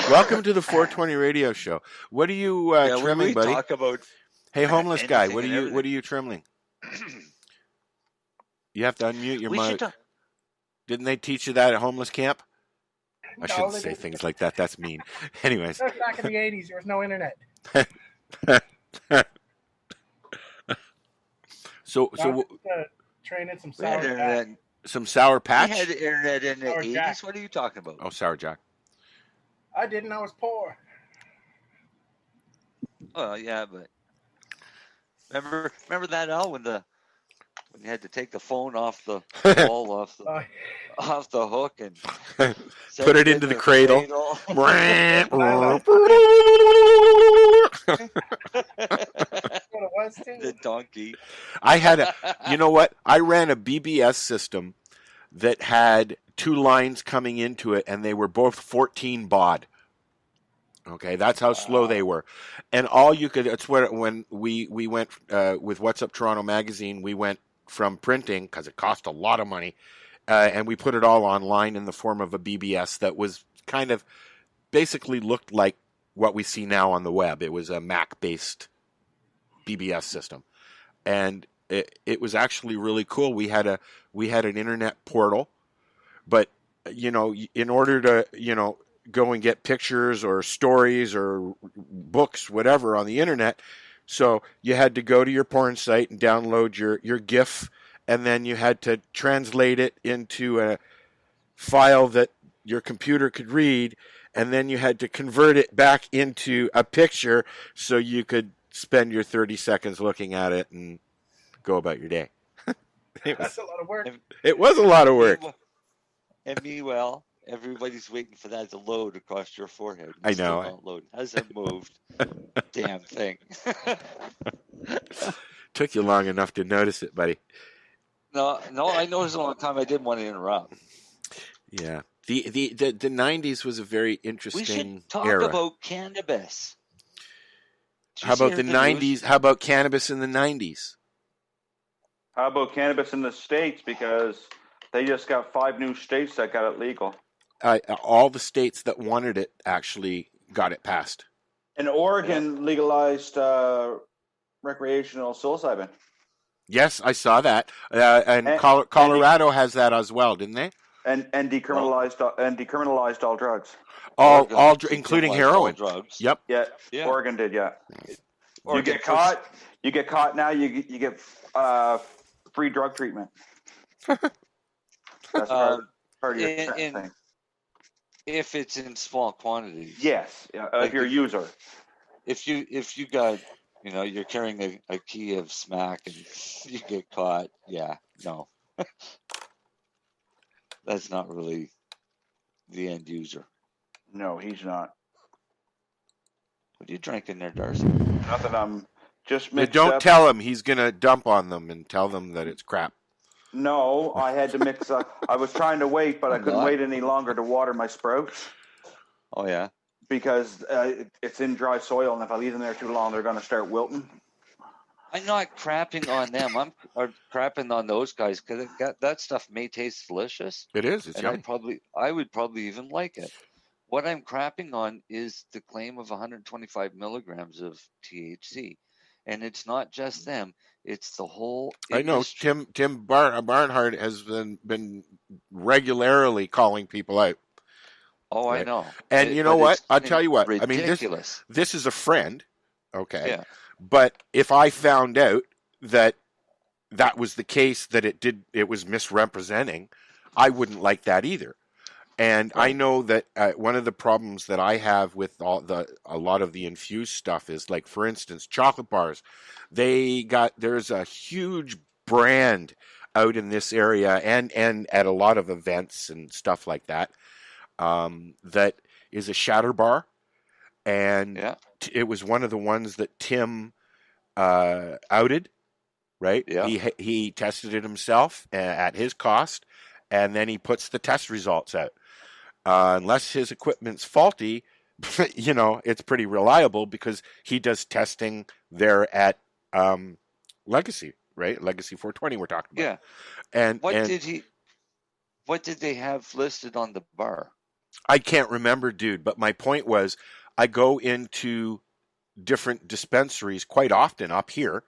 Welcome to the 420 radio show. What are you trimming, buddy? Talk about hey, homeless guy, what are you trimming? You have to unmute your mic. Didn't they teach you that at homeless camp? I shouldn't say things like that. That's mean. Anyways. Back in the 80s, there was no internet. So train in some sour patch. Some sour patch? We had internet in the 80s. Jack. What are you talking about? Oh, Sour Jack. I didn't. I was poor. Well, yeah, but remember that, Al, when when you had to take the phone off the wall, off the hook, and put it into the cradle. The donkey. I had you know what? I ran a BBS system that had 2 lines coming into it, and they were both 14 baud. Okay, that's how slow they were. And all you could, it's when we went with What's Up Toronto magazine, we went from printing, because it cost a lot of money, and we put it all online in the form of a BBS that was kind of basically looked like what we see now on the web. It was a Mac-based BBS system. And it was actually really cool. We had an internet portal, but, in order to, go and get pictures or stories or books, whatever, on the internet. So you had to go to your porn site and download your GIF, and then you had to translate it into a file that your computer could read, and then you had to convert it back into a picture so you could spend your 30 seconds looking at it and go about your day. That's a lot of work. It was a lot of work. And meanwhile, everybody's waiting for that to load across your forehead. I know. Still not load. Hasn't moved. Damn thing. Took you long enough to notice it, buddy. No, I noticed a long time. I didn't want to interrupt. Yeah. The 90s was a very interesting We should talk era. about cannabis. How about the 90s? How about cannabis in the 90s? How about cannabis in the States? Because they just got 5 new states that got it legal. All the states that wanted it actually got it passed. And Oregon legalized recreational psilocybin. Yes, I saw that. And Colorado has that as well, didn't they? And decriminalized all drugs. All including heroin. Drugs. Yep. Yeah. Oregon did. Yeah. Oregon You get caught now. You get free drug treatment. That's part of your thing. If it's in small quantities. Yes, if you're a user. If you got, you're carrying a key of smack and you get caught, no. That's not really the end user. No, he's not. What are you drinking there, Darcy? Nothing. I'm just mixed Don't up. tell him. He's going to dump on them and tell them that it's crap. No, I had to mix up. I was trying to wait, but I couldn't wait any longer to water my sprouts. Oh, yeah? Because it's in dry soil, and if I leave them there too long, they're going to start wilting. I'm not crapping on them. I'm crapping on those guys because that stuff may taste delicious. It is. It's yummy. I would probably even like it. What I'm crapping on is the claim of 125 milligrams of THC. And it's not just them. It's the whole industry. I know Tim Barnhart has been regularly calling people out. Oh, right? I know. And you know what? I'll tell you what. Ridiculous. I mean, this is a friend, okay? Yeah. But if I found out that was the case, that it was misrepresenting, I wouldn't like that either. And I know that one of the problems that I have with a lot of the infused stuff is, like, for instance, chocolate bars. There's a huge brand out in this area and at a lot of events and stuff like that, that is a shatter bar. And it was one of the ones that Tim outed, right? Yeah. He tested it himself at his cost, and then he puts the test results out. Unless his equipment's faulty, it's pretty reliable because he does testing there at Legacy, right? Legacy 420 we're talking about. Yeah. And what did they have listed on the bar? I can't remember, dude, but my point was I go into different dispensaries quite often up here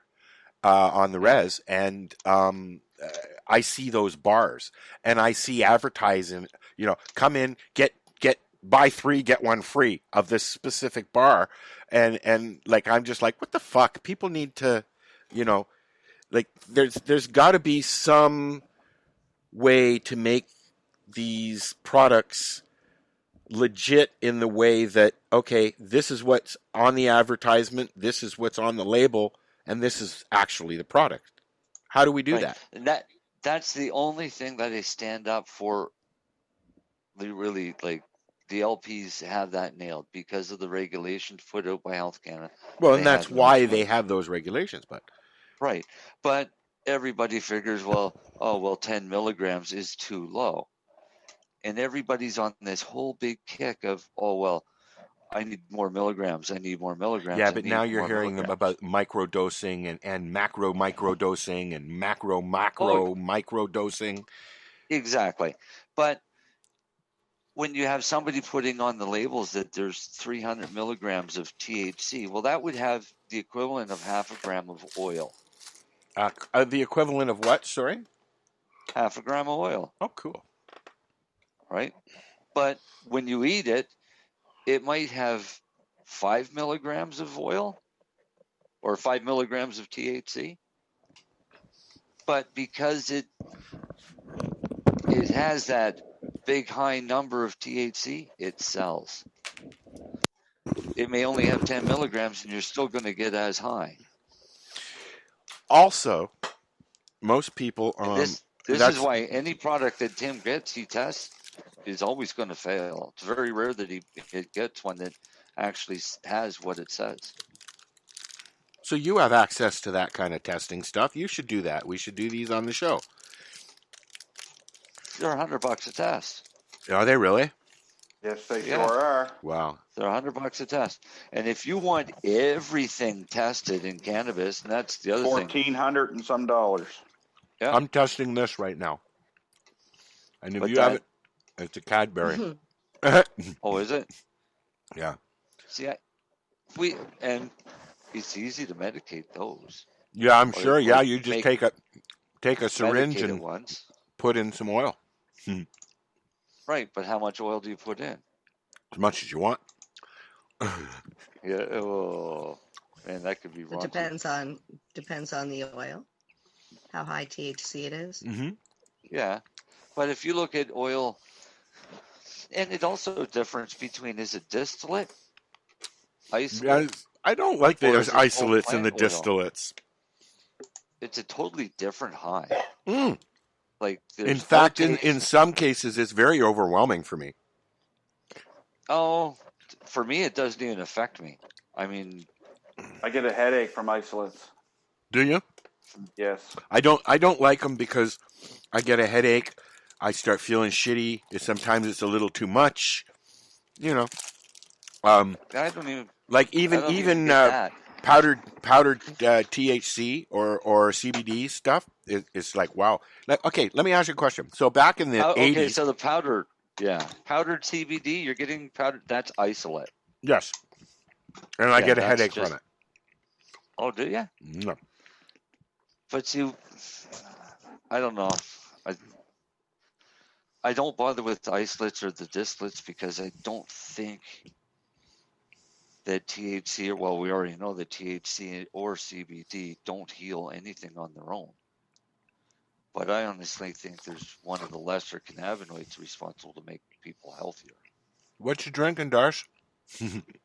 on the res, and I see those bars, and I see advertising, come in, buy 3, get 1 free of this specific bar. And like, I'm just like, what the fuck? People need to, like, there's got to be some way to make these products legit in the way that, okay, this is what's on the advertisement, this is what's on the label, and this is actually the product. How do we do Right. that? And that's the only thing that I stand up for. Really, like, the LPs have that nailed because of the regulations put out by Health Canada. Well, They and that's have no why they choice. have those regulations. But Right. But everybody figures, well, 10 milligrams is too low. And everybody's on this whole big kick of, I need more milligrams. I need more milligrams. yeah, I but need now you're more hearing milligrams. about micro dosing and macro dosing and macro micro dosing. Exactly. But when you have somebody putting on the labels that there's 300 milligrams of THC, well, that would have the equivalent of half a gram of oil. The equivalent of what? Sorry? Half a gram of oil. Oh, cool. Right? But when you eat it, it might have 5 milligrams of oil or 5 milligrams of THC. But because it has that big high number of THC, it sells. It may only have 10 milligrams and you're still going to get as high. Also, most people This is why any product that Tim gets, he tests, is always going to fail. It's very rare that he gets one that actually has what it says. So you have access to that kind of testing stuff. You should do that. We should do these on the show. They're $100 a test. Are they really? Yes, they sure are. Wow. They're $100 a test. And if you want everything tested in cannabis, and that's the other thing. $1,400 and some dollars. Yeah. I'm testing this right now. And if you have it, it's a Cadbury. Oh, is it? Yeah. See, it's easy to medicate those. Yeah, I'm sure. Yeah, you just take a syringe medicated and ones. put in some oil. Right, but how much oil do you put in? As much as you want. Yeah, oh, man, that could be It wrong. depends on the oil, how high THC it is. Mm-hmm. Yeah, but if you look at oil, and it also a difference between, is it distillate, isolate? Yeah, I don't like the Or is it isolates full and the plant oil? distillates. It's a totally different high. Mm. Like, In fact, in some cases, it's very overwhelming for me. Oh, for me, it doesn't even affect me. I mean, I get a headache from isolates. Do you? Yes. I don't like them because I get a headache. I start feeling shitty. Sometimes it's a little too much. You know. I don't even like I don't even get that. powdered THC or CBD stuff. It's like, wow. Okay, let me ask you a question. So back in the 80s. Okay, so the powdered CBD, you're getting powdered. That's isolate. Yes. And I get a that's headache just- from it. Oh, do you? No. But see, I don't know. I don't bother with the isolates or the distillates because I don't think that THC, well, we already know that THC or CBD don't heal anything on their own. But I honestly think there's one of the lesser cannabinoids responsible to make people healthier. What you drinking, Darce?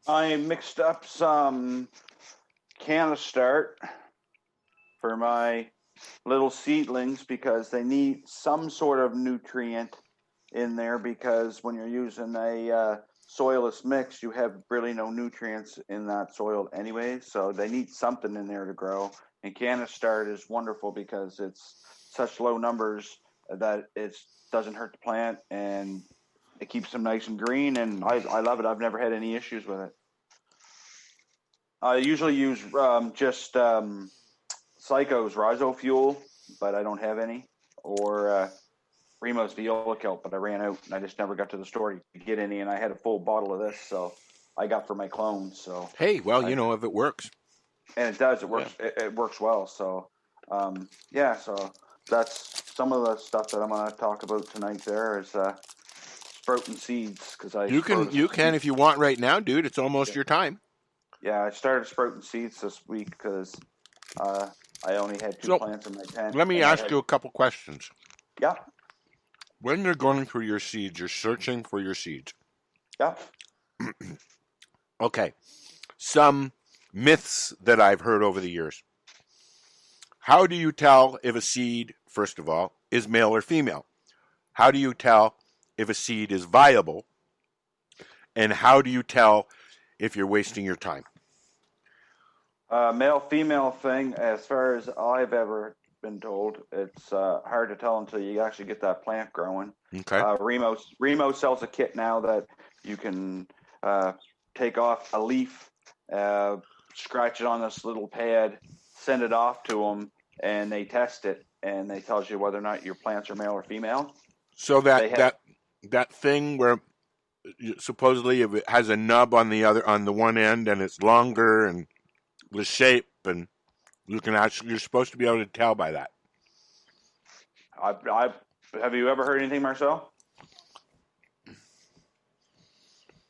I mixed up some Cannastart for my little seedlings because they need some sort of nutrient in there, because when you're using a soilless mix, you have really no nutrients in that soil anyway, so they need something in there to grow. And Cannastart is wonderful because it's such low numbers that it doesn't hurt the plant and it keeps them nice and green, and I love it. I've never had any issues with it. I usually use just Psycho's Rhizofuel, but I don't have any, or Remo's Viola Kelp, but I ran out and I just never got to the store to get any, and I had a full bottle of this, so I got for my clones. So hey, well, if it works, and it does, it works. Yeah. It works well. So so that's some of the stuff that I'm going to talk about tonight. There is sprouting seeds, because you can if you want right now, dude. It's almost your time. Yeah, I started sprouting seeds this week because I only had two plants in my tent. Let me ask you a couple questions. Yeah. When you're going through your seeds, you're searching for your seeds. Yeah. Okay. Some myths that I've heard over the years. how do you tell if a seed, first of all, is male or female? How do you tell if a seed is viable? And how do you tell if you're wasting your time? Male-female thing, as far as I've ever been told, it's hard to tell until you actually get that plant growing. Okay. Remo sells a kit now that you can take off a leaf, scratch it on this little pad, send it off to them, and they test it, and they tells you whether or not your plants are male or female. So that thing where supposedly if it has a nub on the one end and it's longer and the shape, and you're supposed to be able to tell by that. Have you ever heard anything, Marcel?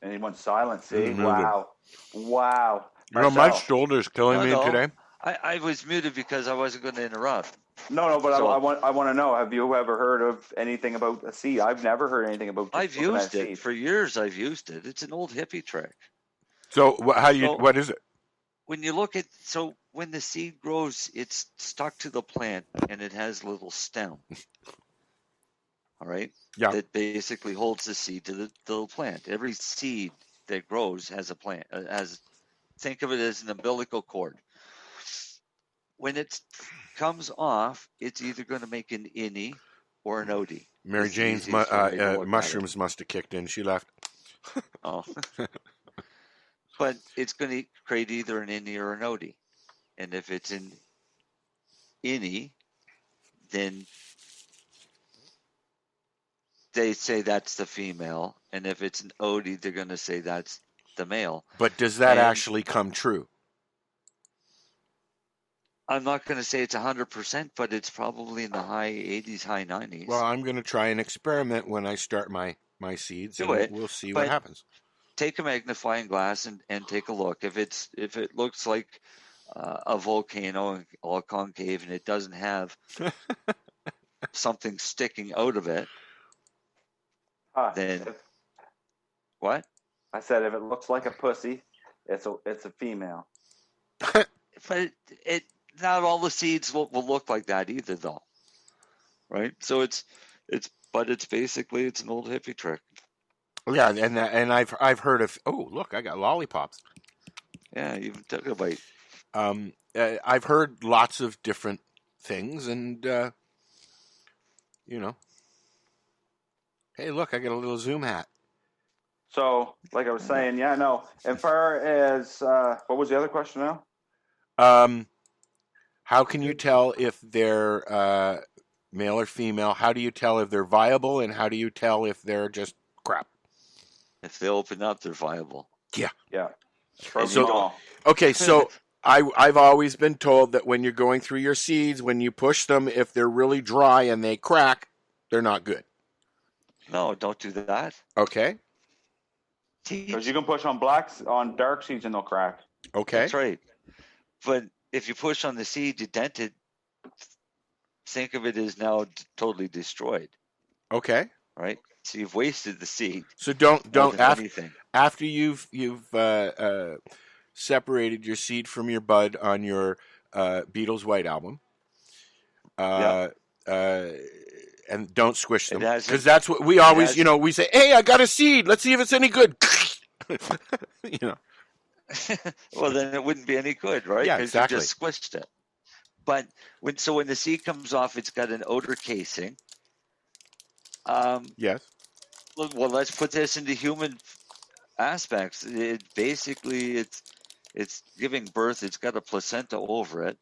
Anyone silent? See? Wow. You know, my shoulder's killing me today. I was muted because I wasn't going to interrupt. No, but so, I want to know, have you ever heard of anything about a seed? I've never heard anything about. I've used it for years. I've used it. It's an old hippie trick. So what is it? When you look at, when the seed grows, it's stuck to the plant and it has a little stem. All right? Yeah. That basically holds the seed to the little plant. Every seed that grows has a plant, think of it as an umbilical cord. When it comes off, it's either going to make an innie or an OD. Mary Jane's mushrooms must have kicked in. She left. Oh. But it's going to create either an innie or an OD. And if it's an innie, then they say that's the female. And if it's an OD, they're going to say that's the male. But does that actually come true? I'm not going to say it's 100%, but it's probably in the high 80s, high 90s. Well, I'm going to try an experiment when I start my seeds. We'll see what happens. Take a magnifying glass and take a look. If it looks like a volcano, all concave, and it doesn't have something sticking out of it, then what? I said if it looks like a pussy, it's a female. But it not all the seeds will look like that either, though, right? So it's basically an old hippie trick. Yeah, and I've heard of. Oh, look, I got lollipops. Yeah, you took a bite. I've heard lots of different things, and hey, look, I got a little Zoom hat. So, like I was saying, as far as what was the other question now? How can you tell if they're male or female? How do you tell if they're viable, and how do you tell if they're just crap? If they open up, they're viable. Yeah. So, okay, so I've always been told that when you're going through your seeds, when you push them, if they're really dry and they crack, they're not good. No, don't do that. Okay. Because you can push on dark seeds and they'll crack. Okay. That's right. But if you push on the seed, you dent it, think of it as now totally destroyed. Okay. Right? So you've wasted the seed. So don't after you've separated your seed from your bud on your Beatles White Album, and don't squish them, because that's what we always we say. Hey, I got a seed. Let's see if it's any good. Well, then it wouldn't be any good, right? Yeah, exactly. You just squished it. But when the seed comes off, it's got an outer casing. Yes. Well, let's put this into human aspects. It basically it's giving birth. It's got a placenta over it,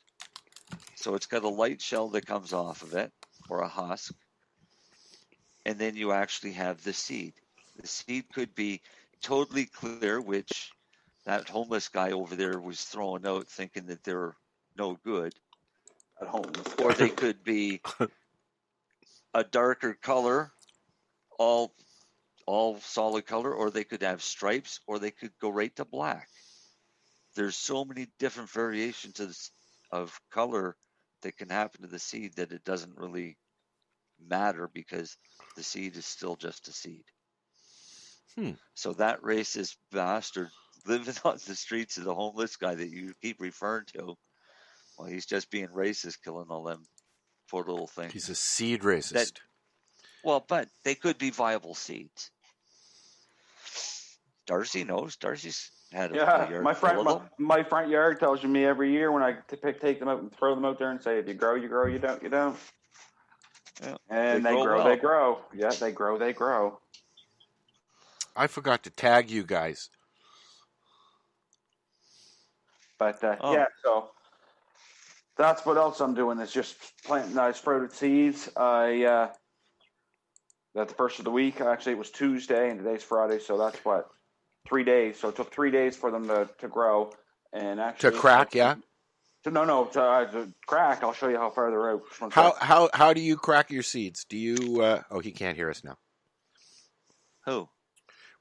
so it's got a light shell that comes off of it, or a husk, and then you actually have the seed. The seed could be totally clear, which that homeless guy over there was throwing out, thinking that they're no good. At home, or they could be a darker color, all solid color, or they could have stripes, or they could go right to black. There's so many different variations of color that can happen to the seed that it doesn't really matter, because the seed is still just a seed. So that racist bastard living on the streets of the homeless guy that you keep referring to, Well, he's just being racist, killing all them poor little things. He's a seed racist. Well, but they could be viable seeds. Darcy knows. Darcy's had a yard my full of them. my front yard tells me every year when I take them out and throw them out there and say, if you grow, you grow, you don't, you don't. Yeah, and they grow, well. they grow. Yeah, they grow, they grow. I forgot to tag you guys. But yeah, so that's what else I'm doing is just planting nice sprouted seeds. At the first of the week, actually it was Tuesday and today's Friday, so that's what, 3 days. So it took 3 days for them to grow and actually To crack, yeah? To crack. I'll show you how far they're out. How do you crack your seeds? Do you? Oh, he can't hear us now. Who?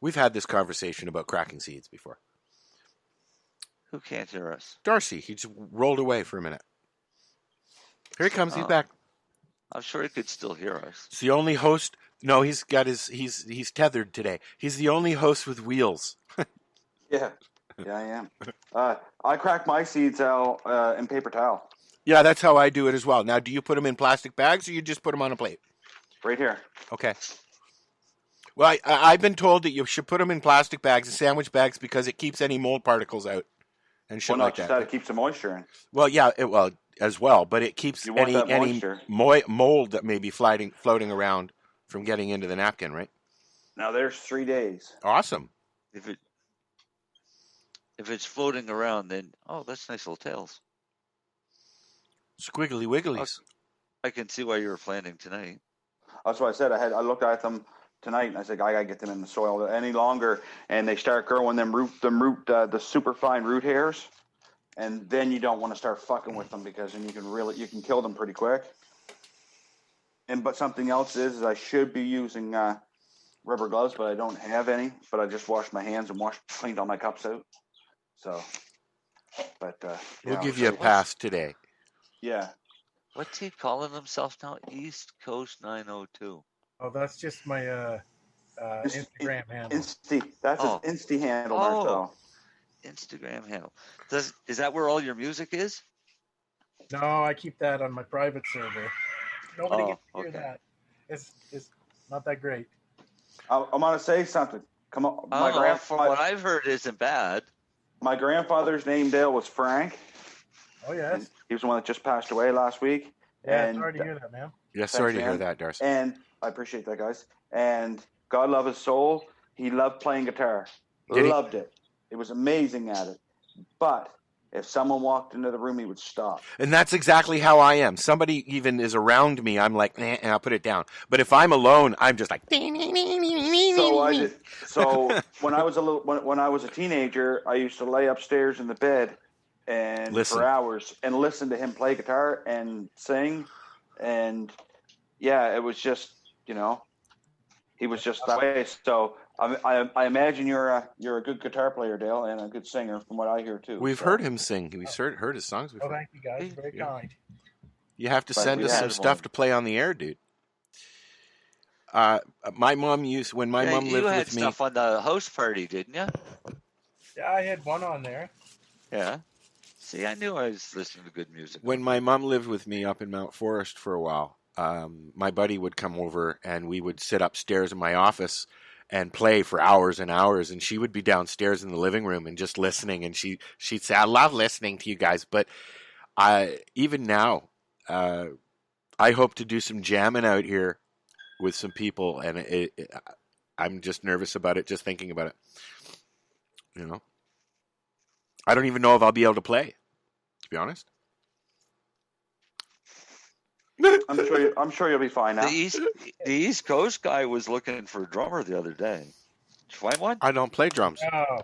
We've had this conversation about cracking seeds before. Who can't hear us? Darcy. He just rolled away for a minute. Here he comes. He's back. I'm sure he could still hear us. It's the only host. No, he's got he's tethered today. He's the only host with wheels. Yeah, I am. I crack my seeds out in paper towel. Yeah, that's how I do it as well. Now, do you put them in plastic bags or you just put them on a plate? Right here. Okay. Well, I've been told that you should put them in plastic bags and sandwich bags because it keeps any mold particles out and shit like that. It keeps the moisture in. Well, yeah, as well, but it keeps any mold that may be floating around from getting into the napkin, right? Now there's 3 days. Awesome. If it's floating around, then that's nice little tails. Squiggly wigglies. I can see why you were planting tonight. That's what I said. I looked at them tonight and I said, I gotta get them in the soil any longer, and they start growing the super fine root hairs, and then you don't want to start fucking with them because then you can kill them pretty quick. But something else is I should be using rubber gloves, but I don't have any. But I just washed my hands and cleaned all my cups out. So, but we'll give you a pass today. Yeah. What's he calling himself now? East Coast 902. Oh, that's just my Instagram handle. That's his Insta handle. Marcel. Instagram handle. Is that where all your music is? No, I keep that on my private server. Nobody gets to hear that. It's not that great. I'm gonna say something. Come on, from what I've heard, isn't bad. My grandfather's name, Dale, was Frank. Oh yes. He was the one that just passed away last week. Yeah, sorry to hear that, man. Yeah, sorry to hear that, Darcy. And I appreciate that, guys. And God love his soul. He loved playing guitar. Loved it. It was amazing at it. But if someone walked into the room, he would stop. And that's exactly how I am. Somebody even is around me, I'm like, and I'll put it down. But if I'm alone, I'm just like. So when I was a teenager, I used to lay upstairs in the bed and for hours and listen to him play guitar and sing, and it was just he was just that way. So I imagine you're a good guitar player, Dale, and a good singer from what I hear too. We've heard him sing. We've heard his songs before. Oh, thank you guys. Very kind. You have to send us some stuff to play on the air, dude. My mom lived with me. You had stuff on the house party, didn't you? Yeah, I had one on there. Yeah. See, I knew I was listening to good music. When my mom lived with me up in Mount Forest for a while, my buddy would come over and we would sit upstairs in my office and play for hours and hours, and she would be downstairs in the living room and just listening, and she'd say, I love listening to you guys. But even now, I hope to do some jamming out here with some people, and I'm just nervous about it, just thinking about it. I don't even know if I'll be able to play, to be honest. I'm sure you'll be fine now. The East Coast guy was looking for a drummer the other day. Did you find one? I don't play drums. Oh.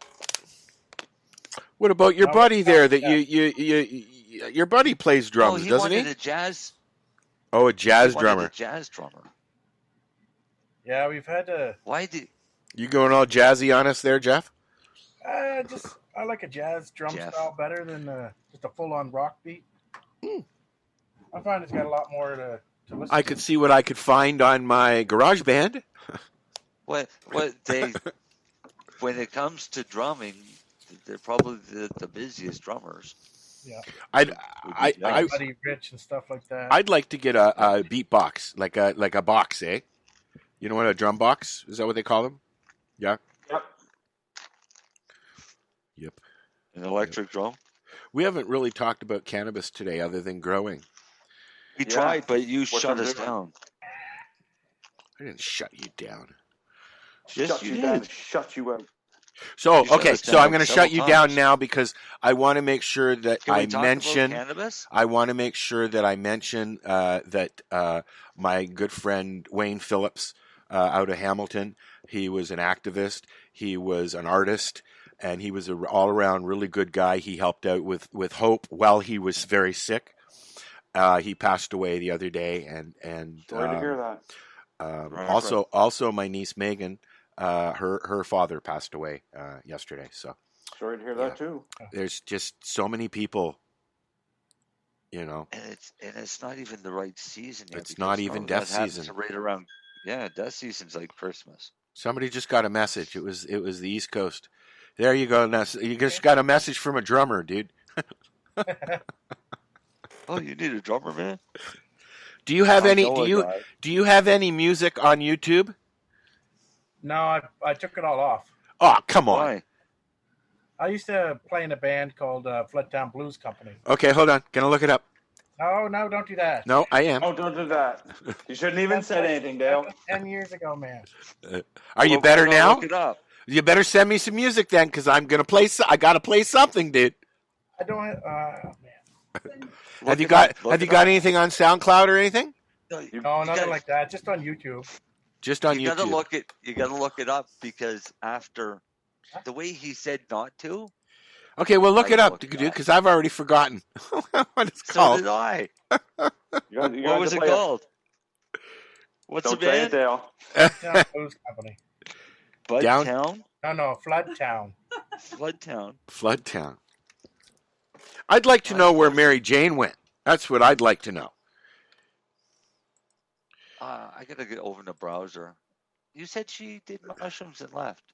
What about your buddy there? That your buddy plays drums, doesn't he? He wanted a jazz. Oh, a jazz drummer. A jazz drummer. Yeah, we've had to. Why did you going all jazzy on us there, Jeff? I like a jazz drum style better than just a full-on rock beat. I find it's got a lot more to listen to. I could see what I could find on my garage band. When it comes to drumming, they're probably the busiest drummers. Yeah. Buddy Rich and stuff like that. I'd like to get a beatbox, like a box, eh? You know what a drum box? Is that what they call them? Yeah. Yep. An electric drum. We haven't really talked about cannabis today, other than growing. We tried, but you shut us down. I didn't shut you down. Shut you down. Shut you out. So okay, so I'm going to shut you down now because I want to make sure that I mention cannabis. I want to make sure that I mention that my good friend Wayne Phillips out of Hamilton, he was an activist, he was an artist, and he was an all-around really good guy. He helped out with Hope while he was very sick. He passed away the other day, and sorry to hear that. Also my niece Megan. Her father passed away yesterday. So sorry to hear that too. There's just so many people, you know. And it's not even the right season yet. It's not even death season. Right around, death season's like Christmas. Somebody just got a message. It was the East Coast. There you go. You just got a message from a drummer, dude. Oh, you need a drummer, man. Do you have any? Do you have any music on YouTube? No, I took it all off. Oh, come on. Why? I used to play in a band called Floodtown Blues Company. Okay, hold on. Gonna look it up. No, don't do that. No, I am. Oh, don't do that. You shouldn't even said anything, Dale. 10 years ago, man. Are you better now? Look it up. You better send me some music then, because I'm gonna play. I gotta play something, dude. I don't. Man. Have you got anything on SoundCloud or anything? No, nothing like that. Just on YouTube. Just on YouTube. You gotta look it up because after the way he said not to. Okay, well look it up, dude, because I've already forgotten what it's called. So did I. What was it called? What's the band? Dale. Blues Company. Budtown? No, Floodtown. Floodtown. I'd like to know where Mary Jane went. That's what I'd like to know. I gotta get over the browser. You said she did mushrooms and left.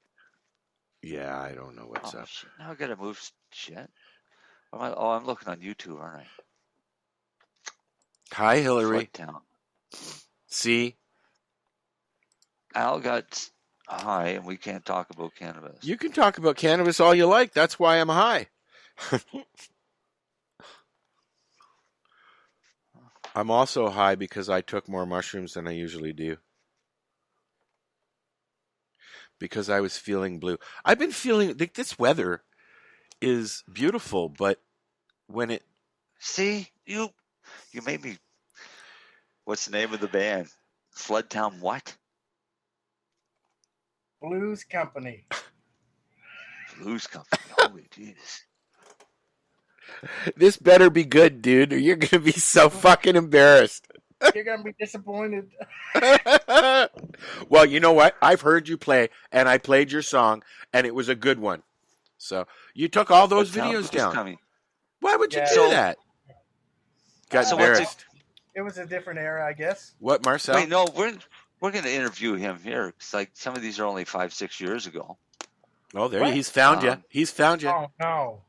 Yeah, I don't know what's up. Shit. Now I gotta move shit. I'm looking on YouTube, aren't I? Hi, Hillary. Floodtown. See? Al got high, and we can't talk about cannabis. You can talk about cannabis all you like. That's why I'm high. I'm also high because I took more mushrooms than I usually do. Because I was feeling blue. I've been feeling this weather is beautiful, but when it see you made me. What's the name of the band? Floodtown what? Blues Company. Blues Company. Holy Jesus. This better be good, dude, or you're gonna be so fucking embarrassed. You're gonna be disappointed. Well, you know what? I've heard you play, and I played your song, and it was a good one. So you took all those videos down. Why would you do that? Got embarrassed. It was a different era, I guess. What, Marcel? Wait, no, we're going to interview him here. It's like some of these are only 5-6 years ago. Oh, there he's found you. He's found you. Oh no.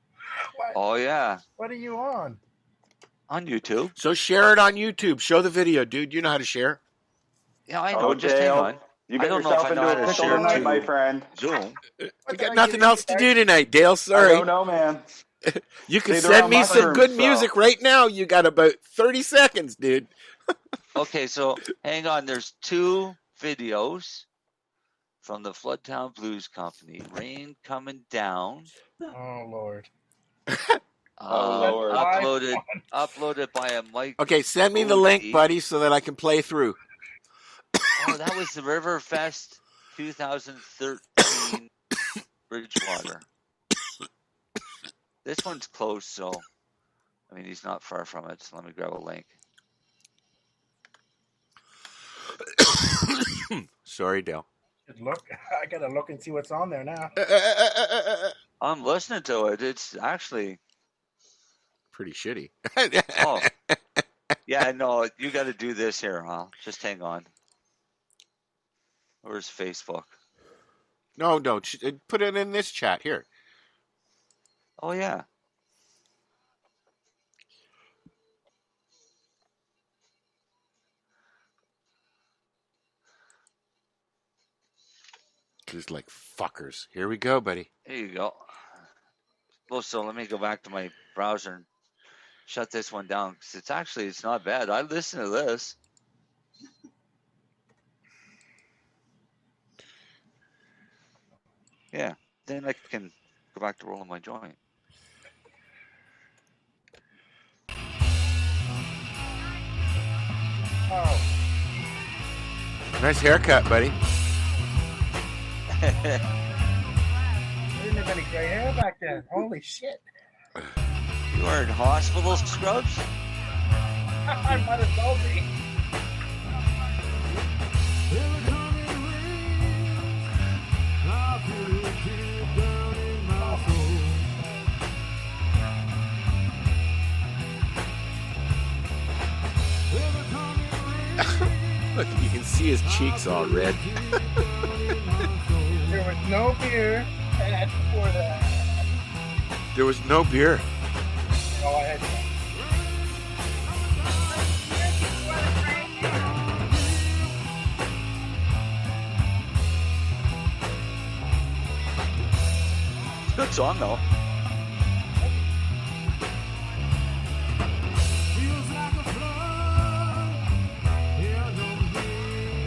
What? Oh yeah. What are you on? On YouTube. So share it on YouTube. Show the video, dude. You know how to share. Yeah, I know. Just hang on. You got yourself into a pickle tonight, my friend. Zoom. We got nothing else to do tonight, Dale. Sorry. I don't know, man. You can send me some good music right now. You got about 30 seconds, dude. Okay, so hang on. There's 2 videos from the Floodtown Blues Company. Rain Coming Down. Oh, Lord. Lord. Uploaded by a Mike. Okay, send me the link, buddy, so that I can play through. Oh, that was the Riverfest 2013 Bridgewater. This one's close, so I mean he's not far from it. So let me grab a link. Sorry, Dale. Look, I gotta look and see what's on there now. I'm listening to it. It's actually pretty shitty. Oh, yeah, no, you got to do this here, huh? Just hang on. Where's Facebook? No, put it in this chat here. Oh yeah. Just like fuckers. Here we go, buddy. There you go. Well, so let me go back to my browser and shut this one down because it's not bad. I listen to this. Yeah, then I can go back to rolling my joint. Oh. Nice haircut, buddy. I didn't have any gray hair back then. Holy shit. You are in hospital scrubs? I might as well be. Look, you can see his cheeks all red. There was no beer for that. There was no beer. Oh, I had some. Good song, though.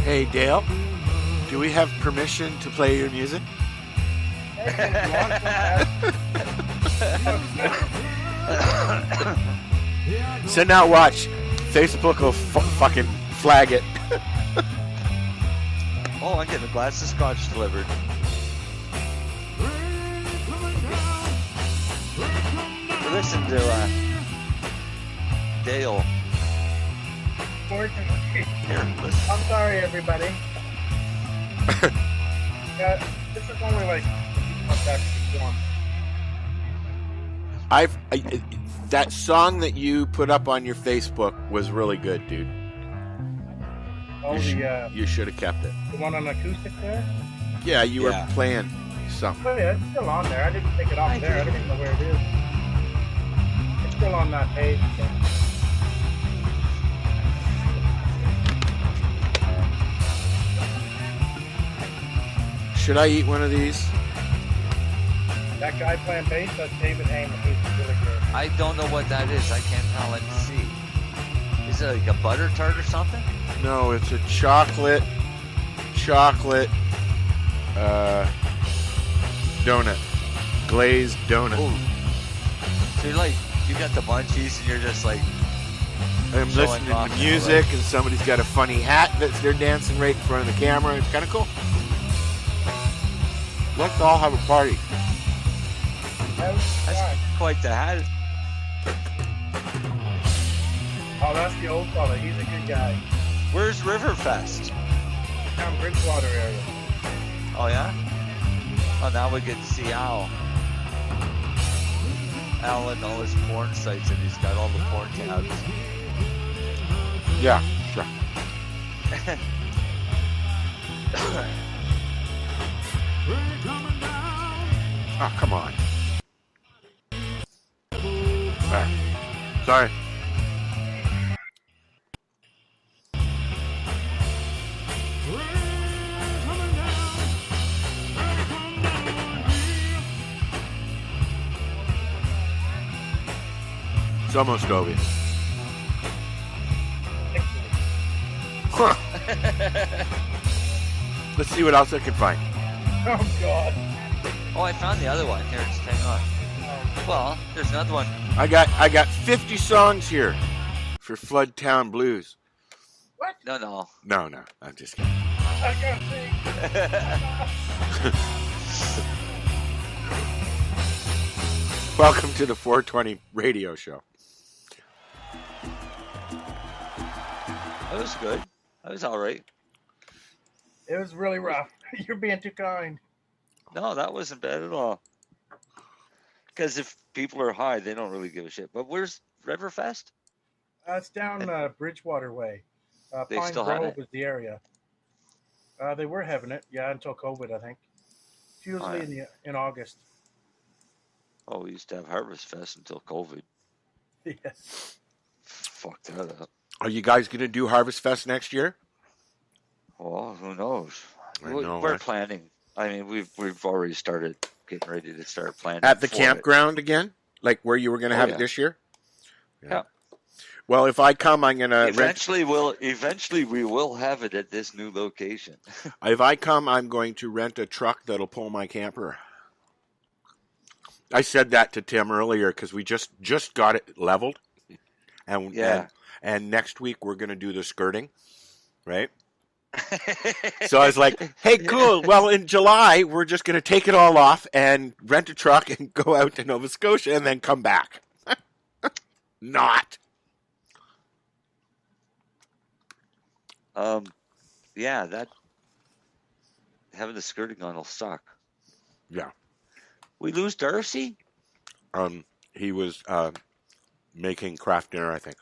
Hey, Dale, do we have permission to play your music? So now watch. Facebook will fucking flag it. Oh, I'm getting a glass of scotch delivered. Listen to Dale. Here, listen. I'm sorry, everybody. This is only like that song that you put up on your Facebook was really good, dude. Oh, you should have kept it. The one on acoustic there? Yeah, you were playing something. Oh yeah, it's still on there. I didn't take it off there. I don't even know where it is. It's still on that page. So. Should I eat one of these? That guy playing bass, that's David Heyman. He's really good. I don't know what that is. I can't tell. Let me see. Is it like a butter tart or something? No, it's a chocolate donut. Glazed donut. Ooh. So you're like, you got the munchies and you're just like I'm listening to music and somebody's got a funny hat that they're dancing right in front of the camera. It's kind of cool. Let's all have a party. That's quite the hat. Oh, that's the old fella. He's a good guy. Where's Riverfest? Down Bridgewater area. Oh, yeah? Oh, now we get to see Al. Al and all his porn sites, and he's got all the porn tabs. Yeah, sure. Oh, come on. Sorry. It's almost over. Huh. Let's see what else I can find. Oh, God. Oh, I found the other one. Here, just hang on. Well, there's another one. I got 50 songs here for Flood Town Blues. What? No. No, I'm just kidding. I can't sing. Welcome to the 420 radio show. That was good. That was all right. It was really rough. You're being too kind. No, that wasn't bad at all. Because if people are high, they don't really give a shit. But where's Riverfest? It's down Bridgewater way. They Pine still have Grove it? is the area. They were having it, until COVID, I think. It's usually in August. Oh, we used to have Harvest Fest until COVID. Yeah. Fuck that up. Are you guys going to do Harvest Fest next year? Well, who knows? I know, We're right? planning. I mean, we've already started getting ready to start planning At the for campground again? Like where you were going to have it this year? Yeah. Well, if I come, I'm going to Eventually we will have it at this new location. If I come, I'm going to rent a truck that'll pull my camper. I said that to Tim earlier because we just got it leveled, and next week we're going to do the skirting, right? So I was like, "Hey, cool. Well, in July we're just going to take it all off and rent a truck and go out to Nova Scotia and then come back." Not. That having the skirting on will suck. Yeah. We lose Darcy? He was making craft dinner, I think.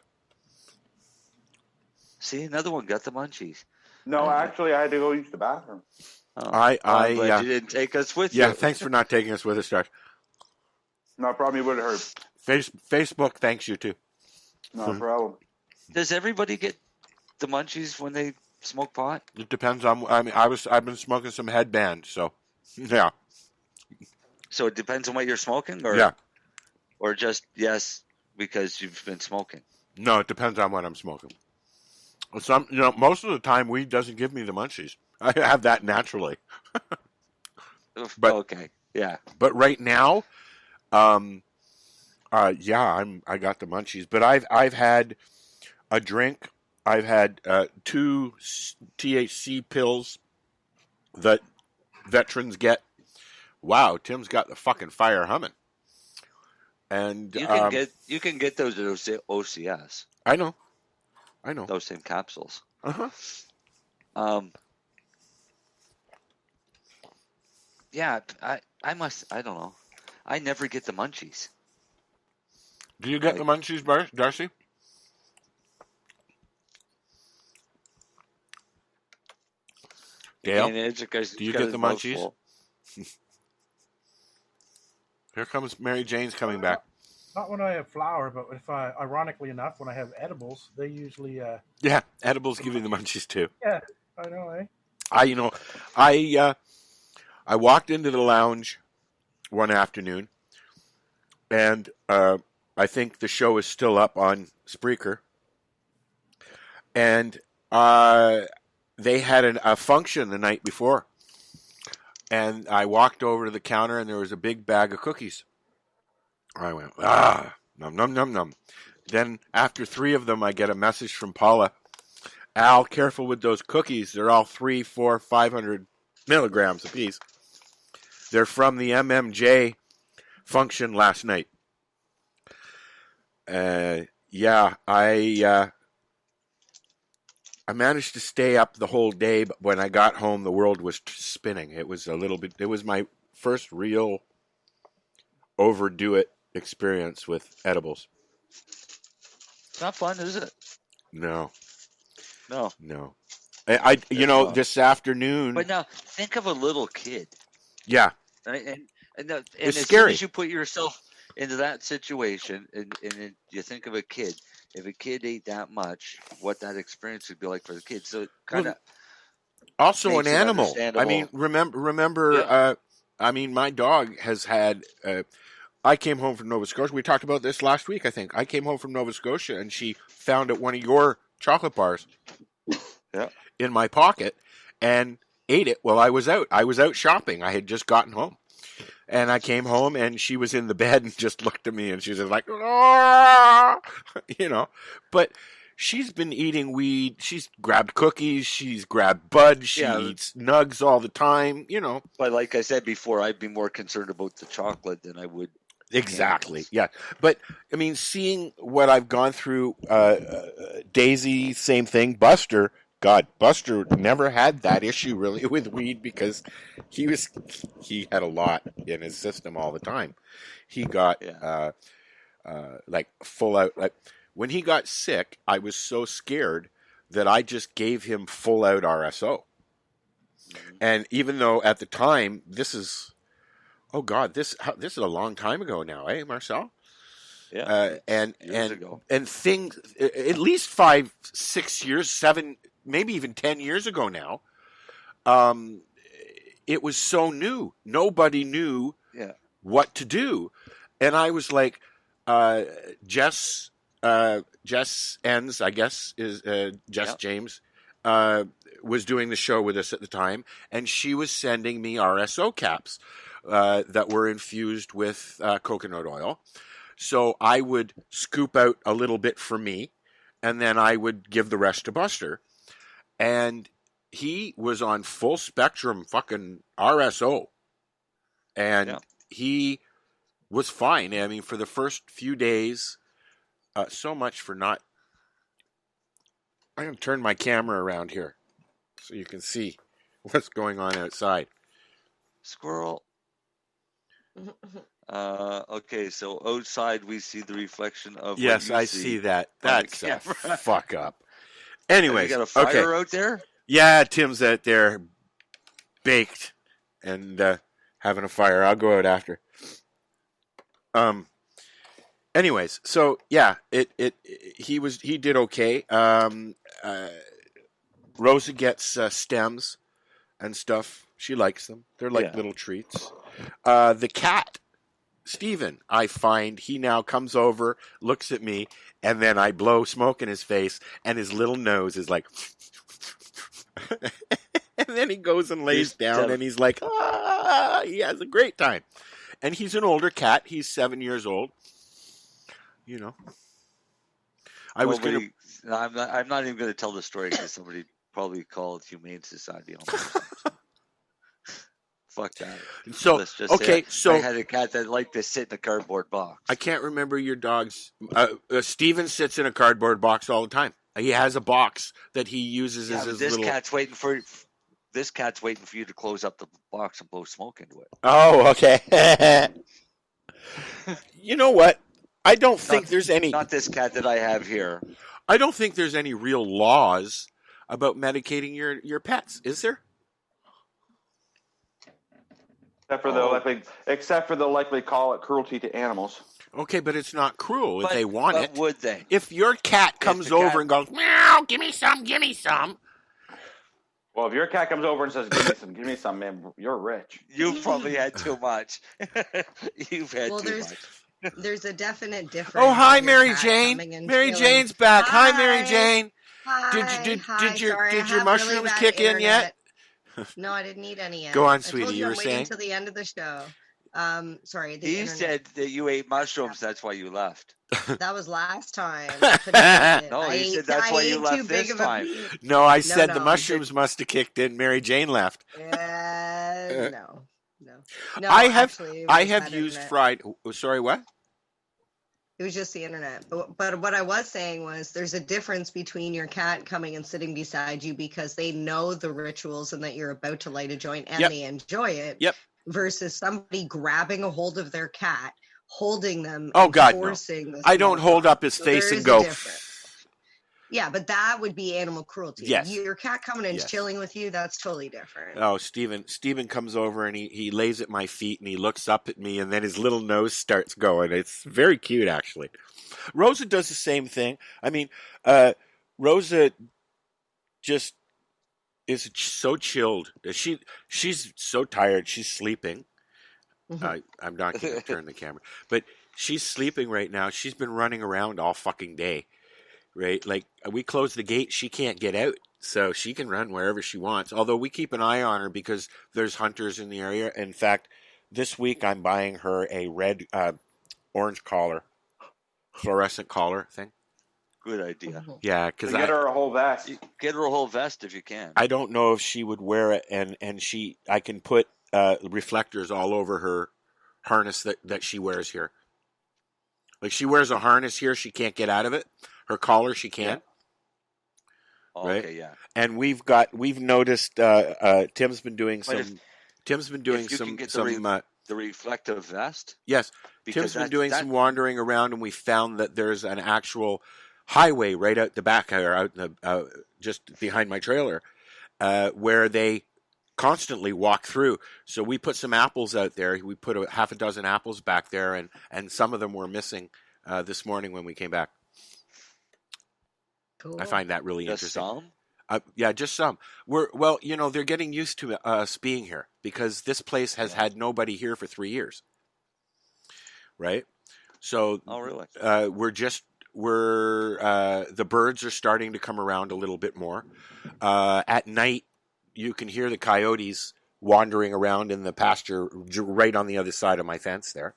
See, another one got the munchies. No, actually, I had to go use the bathroom. I'm glad you didn't take us with you. Yeah, thanks for not taking us with us, Josh. No problem. You would have heard. Facebook thanks you too. No problem. Does everybody get the munchies when they smoke pot? It depends on. I mean, I've been smoking some headband, so yeah. So it depends on what you're smoking, or just yes because you've been smoking. No, it depends on what I'm smoking. Most of the time, weed doesn't give me the munchies. I have that naturally. Okay, yeah. But right now, I got the munchies. But I've had a drink. I've had 2 THC pills that veterans get. Wow, Tim's got the fucking fire humming. And you can get those at OCS. I know. Those same capsules. Yeah, I don't know. I never get the munchies. Do you get the munchies, Darcy? Dale, do you get the munchies? Here comes Mary Jane's coming back. Not when I have flour, but ironically enough, when I have edibles, they usually. Yeah, edibles give you the munchies too. Yeah, I know, eh? I walked into the lounge one afternoon, and I think the show is still up on Spreaker, and they had a function the night before, and I walked over to the counter, and there was a big bag of cookies. I went, num, num, num, num. Then after 3 of them, I get a message from Paula. Al, careful with those cookies. They're all 300, 400, 500 milligrams apiece. They're from the MMJ function last night. I managed to stay up the whole day, but when I got home, the world was spinning. It was my first real overdo it experience with edibles. It's not fun, is it? No. This afternoon. But now think of a little kid. Yeah. And it's as scary. soon as you put yourself into that situation, and you think of a kid, if a kid ate that much, what that experience would be like for the kid. So kind of also an animal. I mean, remember. Yeah. My dog has had. I came home from Nova Scotia. We talked about this last week, I think. I came home from Nova Scotia, and she found one of your chocolate bars in my pocket and ate it while I was out. I was out shopping. I had just gotten home. And I came home, and she was in the bed and just looked at me, and she was like, But she's been eating weed. She's grabbed cookies. She's grabbed buds. She eats nugs all the time, But like I said before, I'd be more concerned about the chocolate than I would. Exactly. Yeah. But I mean, seeing what I've gone through, Daisy, same thing. Buster never had that issue really with weed because he had a lot in his system all the time. He got full out. Like when he got sick, I was so scared that I just gave him full out RSO. Mm-hmm. And even though at the time this is a long time ago now, eh, Marcel? Yeah. Years ago. And things at least 5, 6 years, 7, maybe even 10 years ago now. it was so new. Nobody knew what to do. And I was like, Jess Enns, I guess, is Jess James, was doing the show with us at the time, and she was sending me RSO caps that were infused with coconut oil. So I would scoop out a little bit for me, and then I would give the rest to Buster. And he was on full spectrum fucking RSO. And he was fine. I mean, for the first few days, so much for not... I'm going to turn my camera around here so you can see what's going on outside. Squirrel. Okay, so outside we see the reflection of yes, what you I see that. That's a fuck up. Anyways, you got a fire out there? Yeah, Tim's out there baked and having a fire. I'll go out after. Anyways, so yeah, he did okay. Rosa gets stems and stuff. She likes them. They're like little treats. The cat, Steven, I find he now comes over, looks at me, and then I blow smoke in his face, and his little nose is like... and then he goes and lays down, and he's like, he has a great time. And he's an older cat. He's 7 years old. You know. I'm not even going to tell the story because somebody probably called Humane Society on me. Fuck that. So, let's just okay, so I had a cat that liked to sit in a cardboard box. I can't remember your dog's. Steven sits in a cardboard box all the time. He has a box that he uses as his little... This cat's waiting for you to close up the box and blow smoke into it. Oh, okay. You know what? I don't think there's any... Not this cat that I have here. I don't think there's any real laws about medicating your pets, is there? Except for the likely call it cruelty to animals. Okay, but it's not cruel if they want it. Would they? If your cat comes over and goes, meow, give me some, give me some. Well, if your cat comes over and says, give me some, man, you're rich. You've probably had too much. You've had too much. There's a definite difference. Oh, hi, Mary Jane. Mary Jane's back. Hi, Mary Jane. Hi. Did your mushrooms kick in yet? No, I didn't eat any yet. Go on, sweetie. You were saying? Until the end of the show. Sorry. He said that you ate mushrooms. That's why you left. That was last time. No, he said that's why you left this time. No, I said the mushrooms must have kicked in. Mary Jane left. No. I have used fried. Sorry, what? It was just the internet. But what I was saying was there's a difference between your cat coming and sitting beside you because they know the rituals and that you're about to light a joint and they enjoy it. Yep. Versus somebody grabbing a hold of their cat, holding them. Oh, God, no. I don't hold up his face and go. Yeah, but that would be animal cruelty. Yes. Your cat coming and chilling with you, that's totally different. Oh, Steven comes over and he lays at my feet and he looks up at me and then his little nose starts going. It's very cute, actually. Rosa does the same thing. I mean, Rosa just is so chilled. She's so tired. She's sleeping. I'm not going to turn the camera. But she's sleeping right now. She's been running around all fucking day. Right, like we close the gate, she can't get out, so she can run wherever she wants. Although we keep an eye on her because there's hunters in the area. In fact, this week I'm buying her a red, orange collar, fluorescent collar thing. Good idea. Yeah, because get her a whole vest. Get her a whole vest if you can. I don't know if she would wear it, and I can put reflectors all over her harness that she wears here. Like she wears a harness here, she can't get out of it. Her collar, she can. Yeah. Right? Okay, yeah. And we've noticed Tim's been doing some. The reflective vest. Yes, Tim's been doing some wandering around, and we found that there's an actual highway right out the back, or out in the just behind my trailer, where they constantly walk through. So we put some apples out there. We put half a dozen apples back there, and some of them were missing this morning when we came back. Cool. I find that really interesting. Some? Yeah, just some. Well, they're getting used to us being here because this place has had nobody here for 3 years, right? So, Oh, really? the birds are starting to come around a little bit more. At night, you can hear the coyotes wandering around in the pasture right on the other side of my fence there.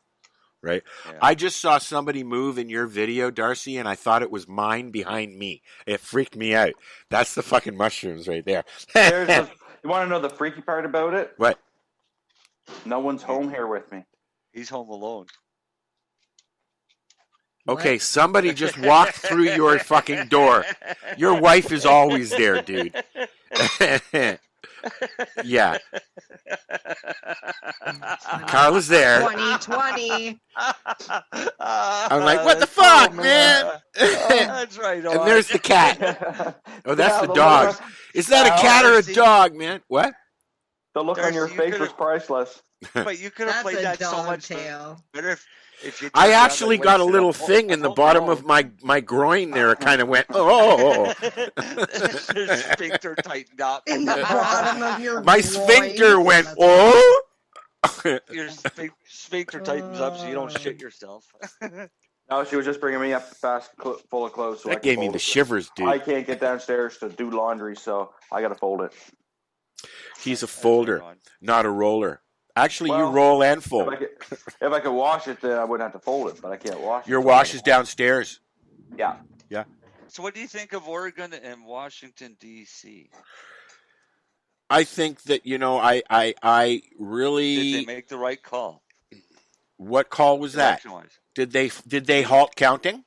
Right. Yeah. I just saw somebody move in your video, Darcy, and I thought it was mine behind me. It freaked me out. That's the fucking mushrooms right there. You want to know the freaky part about it? What? No one's home here with me. He's home alone. Okay, somebody just walked through your fucking door. Your wife is always there, dude. Yeah. Carla's there. 2020. I'm like, what the fuck, man? That's right. And there's the cat. Oh, that's the dog. Is that a cat or a dog, man? What? The look on your face was priceless. But you could have played that so much better if you. I actually got a little thing in the bottom of my groin there. It kind of went, oh. Your sphincter tightened up. In the bottom of your My sphincter went, oh. Your sphincter tightens up so you don't shit yourself. No, she was just bringing me up full of clothes. So that gave me the shivers, dude. I can't get downstairs to do laundry, so I got to fold it. He's a folder, not a roller. Actually, you roll and fold. If I could wash it, then I wouldn't have to fold it, but I can't wash it. Your wash is downstairs. Yeah. Yeah. So what do you think of Oregon and Washington, D.C.? I think that, I really... Did they make the right call? What call was that? Did they halt counting?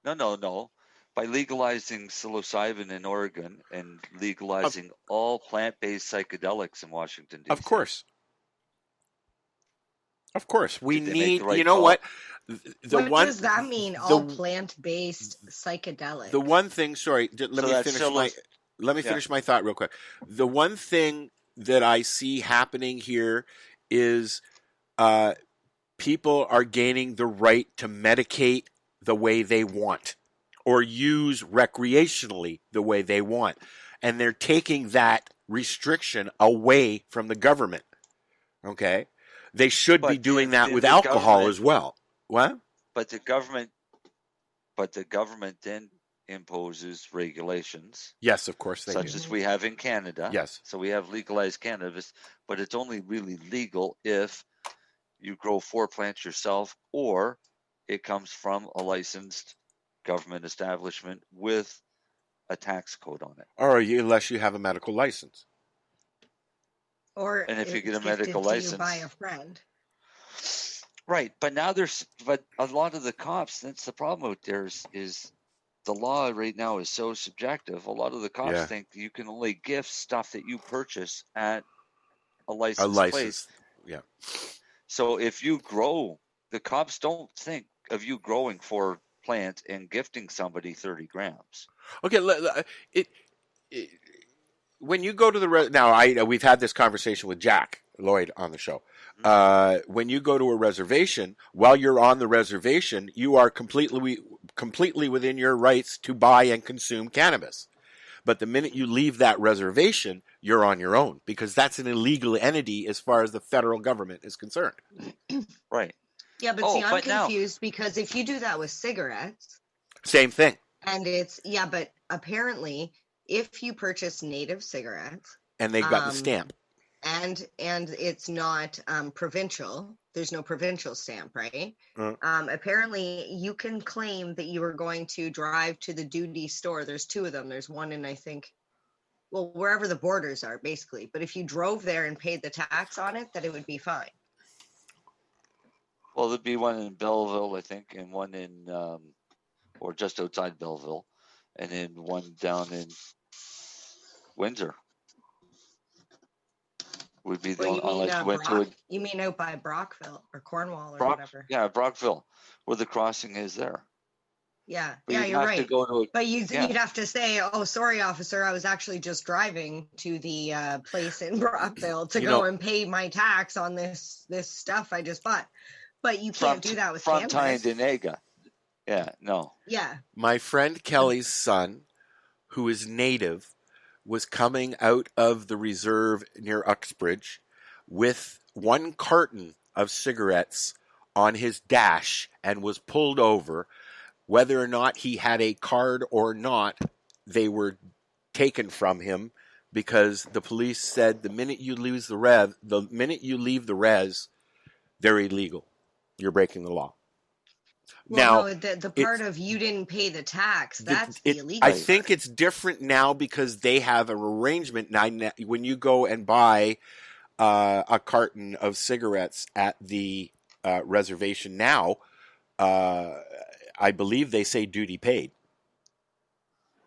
No. By legalizing psilocybin in Oregon and legalizing all plant-based psychedelics in Washington, D.C. Of course. We need, right you know call? what? What does that mean, all plant-based psychedelics? The one thing, sorry, let me finish my thought real quick. The one thing that I see happening here is people are gaining the right to medicate the way they want or use recreationally the way they want. And they're taking that restriction away from the government. Okay? They should be doing that with alcohol as well. What? But the government then imposes regulations. Yes, of course they do. Such as we have in Canada. Yes. So we have legalized cannabis, but it's only really legal if you grow 4 plants yourself or it comes from a licensed government establishment with a tax code on it. Or unless you have a medical license. And if you get a medical license, by a friend. Right, but now but a lot of the cops. That's the problem out there is the law right now is so subjective. A lot of the cops think you can only gift stuff that you purchase at a licensed place. Yeah. So if you grow, the cops don't think of you growing 4 plants and gifting somebody 30 grams. Okay, when you go to the we've had this conversation with Jack Lloyd on the show. When you go to a reservation, while you're on the reservation, you are completely within your rights to buy and consume cannabis. But the minute you leave that reservation, you're on your own because that's an illegal entity as far as the federal government is concerned. Right. Yeah, but see, I'm confused because if you do that with cigarettes, same thing. And but apparently, if you purchase native cigarettes, and they got the stamp, and it's not provincial, there's no provincial stamp, right? Apparently, you can claim that you are going to drive to the duty store. There's 2 of them. There's one in, I think, wherever the borders are, basically. But if you drove there and paid the tax on it, that it would be fine. Well, there'd be one in Belleville, I think, and one in, or just outside Belleville, and then one down in Windsor. Would be the one. You mean out by Brockville or Cornwall or whatever? Yeah, Brockville, where the crossing is there. Yeah, but you're right. But you'd have to say, "Oh, sorry, officer, I was actually just driving to the place in Brockville to go and pay my tax on this stuff I just bought." But you can't do that with Frontine Denega. Yeah, no. Yeah. My friend Kelly's son who is native, was coming out of the reserve near Uxbridge with 1 carton of cigarettes on his dash and was pulled over. Whether or not he had a card or not, they were taken from him because the police said the minute you leave the res, they're illegal. You're breaking the law. Well, now, no, the part of you didn't pay the tax, that's the illegal I part. think it's different now because they have an arrangement. Now, when you go and buy a carton of cigarettes at the reservation now, I believe they say duty paid.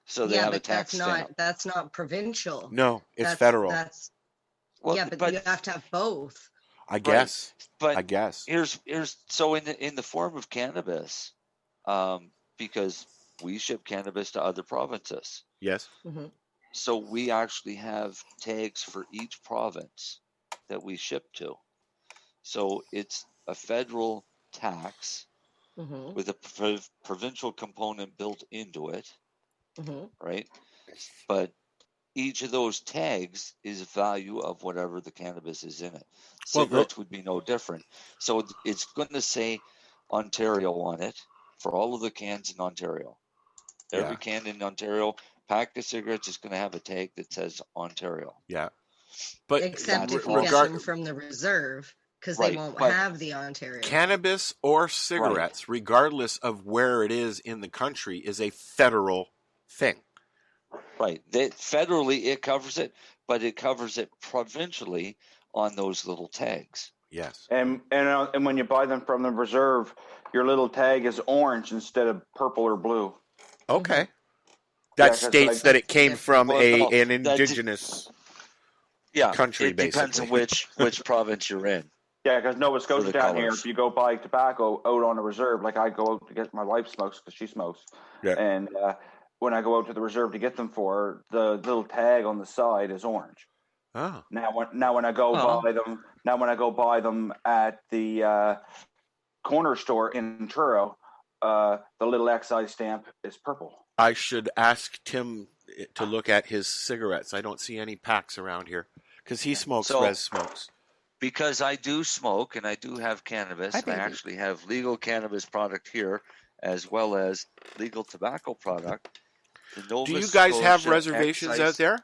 So they have a tax stamp. That's not provincial. No, it's federal. Well, but you have to have both. I guess. But I guess. Here's so in the form of cannabis, because we ship cannabis to other provinces. Yes. Mm-hmm. So we actually have tags for each province that we ship to. So it's a federal tax with a provincial component built into it, right? But each of those tags is a value of whatever the cannabis is in it. Cigarettes would be no different. So it's going to say Ontario on it for all of the cans in Ontario. Every can in Ontario, pack of cigarettes is going to have a tag that says Ontario. Yeah. But except if you get them from the reserve, because they won't have the Ontario. Cannabis or cigarettes, regardless of where it is in the country, is a federal thing. Right. Federally, it covers it, but it covers it provincially on those little tags. Yes. And when you buy them from the reserve, your little tag is orange instead of purple or blue. Okay. That states that it came from an indigenous country, it depends on which province you're in. Yeah, because Nova Scotia down here, if you go buy tobacco out on a reserve, like I go out to get my wife smokes because she smokes, and when I go out to the reserve to get them for her, the little tag on the side is orange. Oh. Now when I go buy them at the corner store in Truro, the little excise stamp is purple. I should ask Tim to look at his cigarettes. I don't see any packs around here because he smokes res smokes. Because I do smoke and I do have cannabis, I actually have legal cannabis product here as well as legal tobacco product. Do you guys have reservations out there?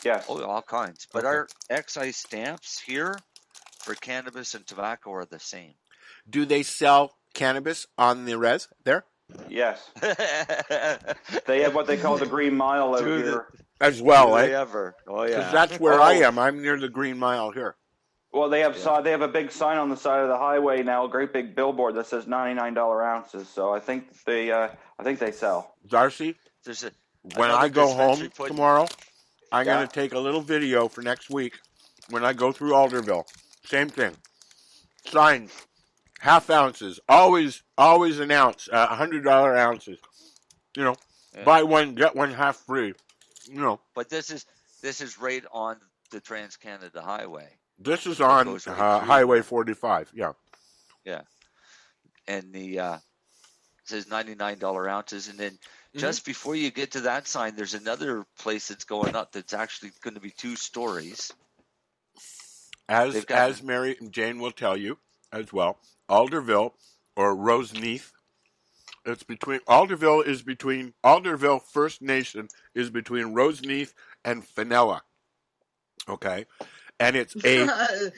Yes. Oh, all kinds. But our excise stamps here for cannabis and tobacco are the same. Do they sell cannabis on the res there? Yes. They have what they call the Green Mile out here. As well, Oh, yeah. Because that's where I am. I'm near the Green Mile here. Well, they have a big sign on the side of the highway now, a great big billboard that says $99 ounces. So I think they sell. Darcy, when I go home tomorrow, I'm going to take a little video for next week when I go through Alderville. Same thing. Sign, half ounces, always an ounce, $100 ounces. Buy one, get one half free. But this is right on the Trans-Canada Highway. This is on Highway 45, yeah. Yeah. And it says $99 ounces. And then just before you get to that sign, there's another place that's going up that's actually going to be 2 stories. As Mary and Jane will tell you as well, Alderville or Roseneath, Alderville First Nation is between Roseneath and Fenella. Okay? And it's that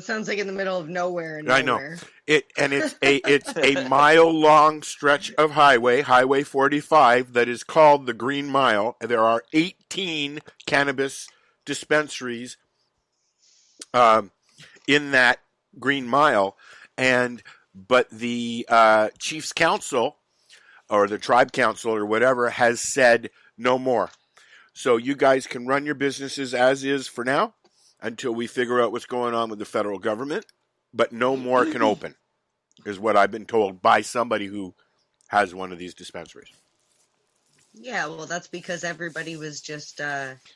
sounds like in the middle of nowhere. I know. It's a mile-long stretch of Highway 45, that is called the Green Mile. There are 18 cannabis dispensaries in that Green Mile, but the Chiefs Council or the Tribe Council or whatever has said no more. So you guys can run your businesses as is for now, until we figure out what's going on with the federal government, but no more can open, is what I've been told by somebody who has one of these dispensaries. Yeah, well, that's because everybody was just,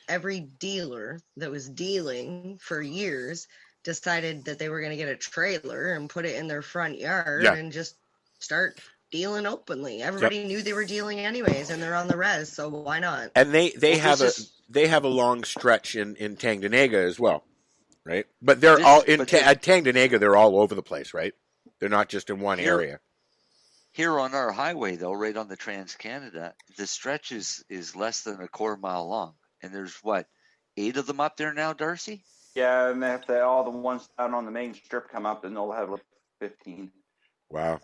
every dealer that was dealing for years decided that they were going to get a trailer and put it in their front yard and just start dealing openly. Everybody knew they were dealing anyways, and they're on the res, so why not? And they have a long stretch in Tanganyika as well, right? But they're all in at Tanganyika. They're all over the place, right? They're not just in one area. Here on our highway, though, right on the Trans-Canada, the stretch is less than a quarter mile long, and there's 8 of them up there now, Darcy? Yeah, and if all the ones down on the main strip come up, then they'll have 15. Wow.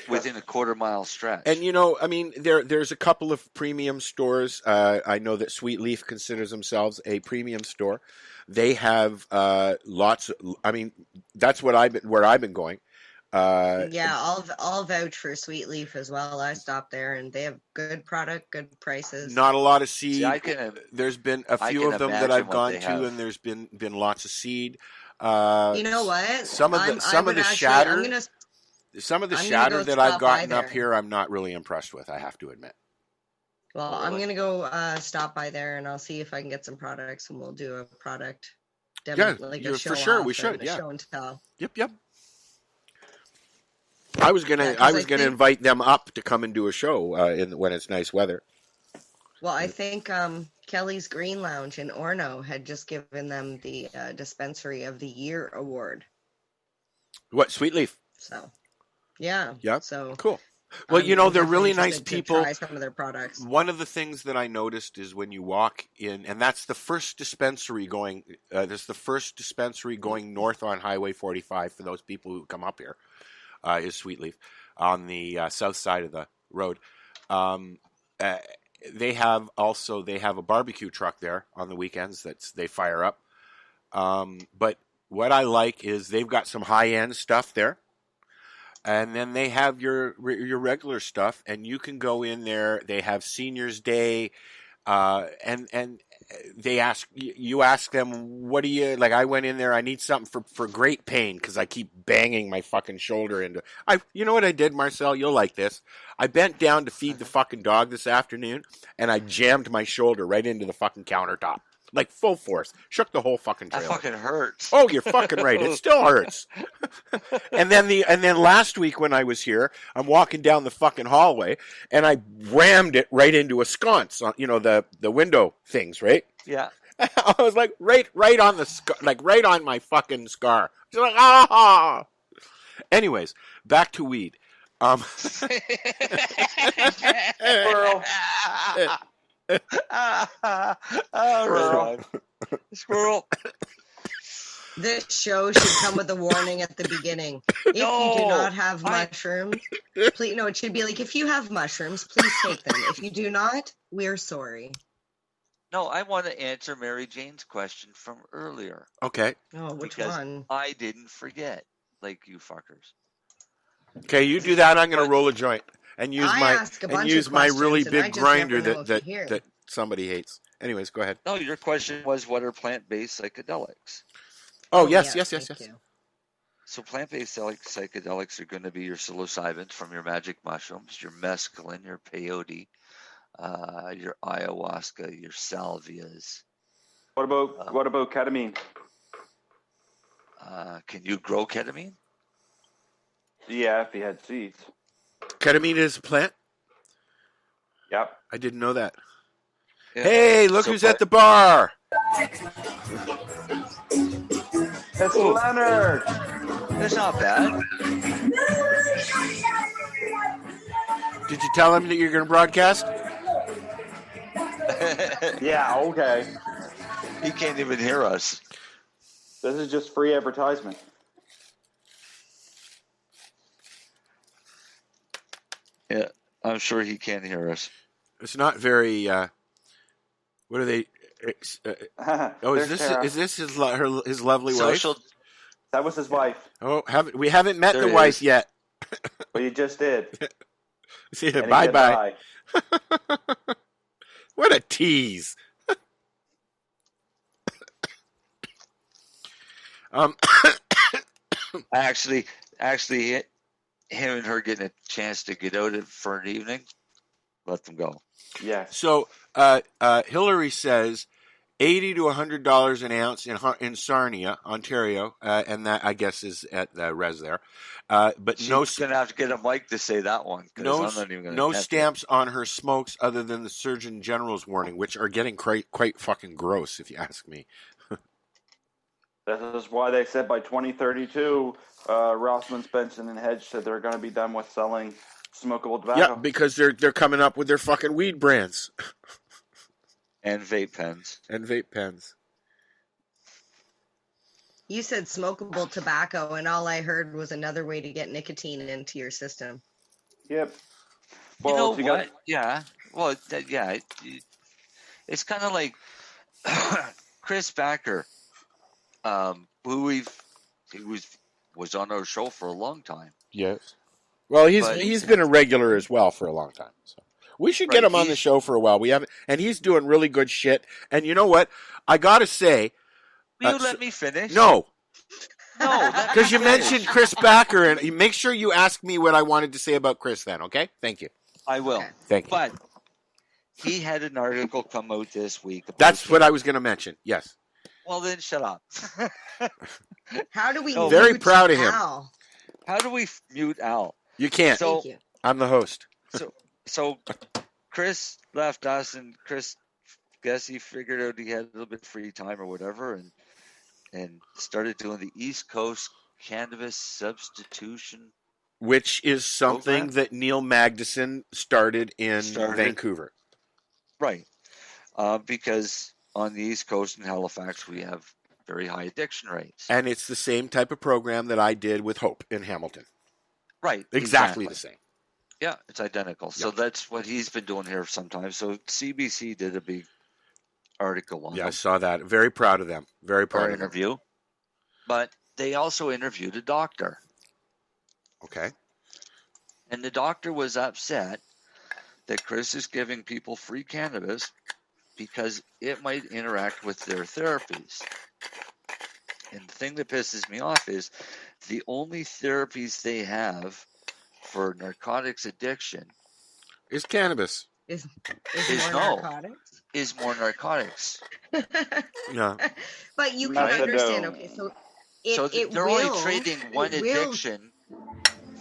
Within a quarter mile stretch. And, I mean, there's a couple of premium stores. I know that Sweet Leaf considers themselves a premium store. They have lots. I mean, that's where I've been going. I'll vouch for Sweet Leaf as well. I stopped there, and they have good product, good prices. Not a lot of seed. There's been a few of them that I've gone to, and there's been lots of seed. You know what? Some of the shatter that I've gotten up here, I'm not really impressed with. I have to admit. Well, I'm gonna go stop by there, and I'll see if I can get some products, and we'll do a product demo, a show for sure. We should. Show and tell. Yep. I was gonna invite them up to come and do a show when it's nice weather. Well, I think Kelly's Green Lounge in Orno had just given them the Dispensary of the Year award. What, Sweet Leaf? So, yeah. So cool. Well, they're really nice people. Try some of their products. One of the things that I noticed is when you walk in, and that's the first dispensary going. This is the first dispensary going north on Highway 45 for those people who come up here. Is Sweet Leaf on the south side of the road. They have a barbecue truck there on the weekends that they fire up. But what I like is they've got some high end stuff there, and then they have your regular stuff, and you can go in there. They have Seniors Day, and they ask them, what do you like? I went in there. I need something for great pain because I keep banging my fucking shoulder into. You know what I did, Marcel? You'll like this. I bent down to feed the fucking dog this afternoon, and I jammed my shoulder right into the fucking countertop, like full force. Shook the whole fucking trailer. That fucking hurts. Oh, you're fucking right. It still hurts. And then last week when I was here, I'm walking down the fucking hallway, and I rammed it right into a sconce on, the window things, right? Yeah. I was like right on the right on my fucking scar. It's like ah. Anyways, back to weed. Squirrel. Squirrel. This show should come with a warning at the beginning. If you do not have mushrooms, please. No, it should be like, if you have mushrooms, please take them. If you do not, we're sorry. No, I want to answer Mary Jane's question from earlier. Okay. Oh, which because one? I didn't forget, like you fuckers. Okay, you do that. I'm going to roll a joint and use my really big grinder that somebody hates. Anyways, go ahead. No, your question was, what are plant-based psychedelics? Oh, yes. So plant-based psychedelics are going to be your psilocybins from your magic mushrooms, your mescaline, your peyote, your ayahuasca, your salvias. What about ketamine? Can you grow ketamine? Yeah, if you had seeds. Ketamine is a plant? Yep. I didn't know that. Yeah. Hey, look who's at the bar. It's Leonard. That's not bad. Did you tell him that you're going to broadcast? Yeah, okay. He can't even hear us. This is just free advertisement. Yeah, I'm sure he can't hear us. It's not very. What are they? Is this his lovely wife? That was his wife. Oh, we haven't met the wife yet. Well, you just did. See, bye. What a tease. Actually, him and her getting a chance to get out for an evening, let them go. Yeah. So Hillary says, $80 to $100 an ounce in Sarnia, Ontario, and that I guess is at the res there. But She's no, gonna have to get a mic to say that one. 'Cause no, I'm not even gonna no catch it. stamps on her smokes other than the Surgeon General's warning, which are getting quite fucking gross, if you ask me. This is why they said by 2032, Rossman, Spenson, and Hedge said they're going to be done with selling smokable tobacco. Yeah, because they're coming up with their fucking weed brands. And vape pens. And vape pens. You said smokable tobacco, and all I heard was another way to get nicotine into your system. Yep. Well, you know what? Yeah. Well, it's kind of like Chris Backer, who was on our show for a long time. Yes. Well, he's been a regular as well for a long time. So we should get him on the show for a while. We haven't, and he's doing really good shit. And you know what? I gotta say, will you let me finish? No. No, because you mentioned Chris Backer, and you make sure you ask me what I wanted to say about Chris. Then, okay? Thank you. I will. Thank you. But he had an article come out this week. That's what I was going to mention. Yes. Well, then shut up. How do we? Very proud of him. Al? How do we mute Al? You can't. So, I'm the host. So Chris left us, and Chris, guess he figured out he had a little bit of free time or whatever, and started doing the East Coast cannabis substitution, which is something that Neil Magnuson started in Vancouver. Right. Because on the East Coast in Halifax, we have very high addiction rates. And it's the same type of program that I did with Hope in Hamilton. Right. Exactly the same. Yeah, it's identical. So that's what he's been doing here sometimes. So CBC did a big article on I saw that. Very proud of them. Very proud of interview. them. But they also interviewed a doctor. Okay. And the doctor was upset that Chris is giving people free cannabis because it might interact with their therapies. And the thing that pisses me off is the only therapies they have for narcotics addiction is cannabis. Is more narcotics? Is more narcotics. No. But you can understand, okay, so they're only trading one addiction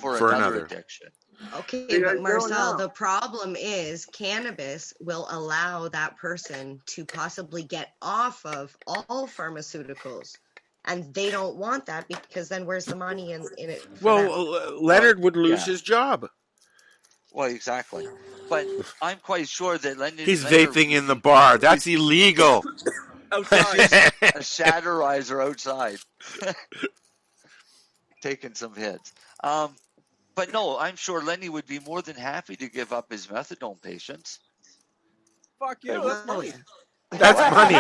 for another addiction. Okay, but Marcel, the problem is cannabis will allow that person to possibly get off of all pharmaceuticals. And they don't want that because then where's the money in it? Well, Leonard would lose his job. Well, exactly. But I'm quite sure that Leonard... He's vaping in the bar. That's illegal. Outside. A shatterizer outside. Taking some hits. But no, I'm sure Lenny would be more than happy to give up his methadone patients. Fuck you, that's money. That's money.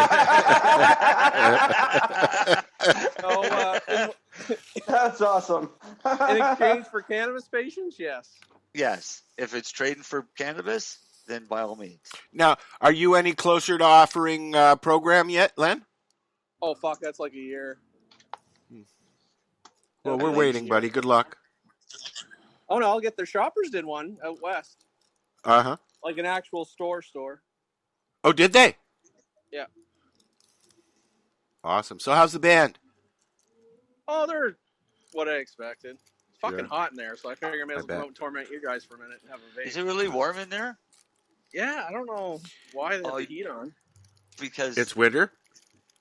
That's awesome. In exchange for cannabis patients, yes. Yes. If it's trading for cannabis, then by all means. Now, are you any closer to offering a program yet, Len? Oh, fuck, that's like a year. Well, we're waiting, buddy. Good luck. Oh, no, I'll get their Shoppers did one out west. Uh-huh. Like an actual store. Oh, did they? Yeah. Awesome. So how's the band? Oh, they're what I expected. It's fucking hot in there, so I figure I may as well go out and torment you guys for a minute and have a vape. Is it really warm in there? Yeah, I don't know why they have the heat on. Because it's winter?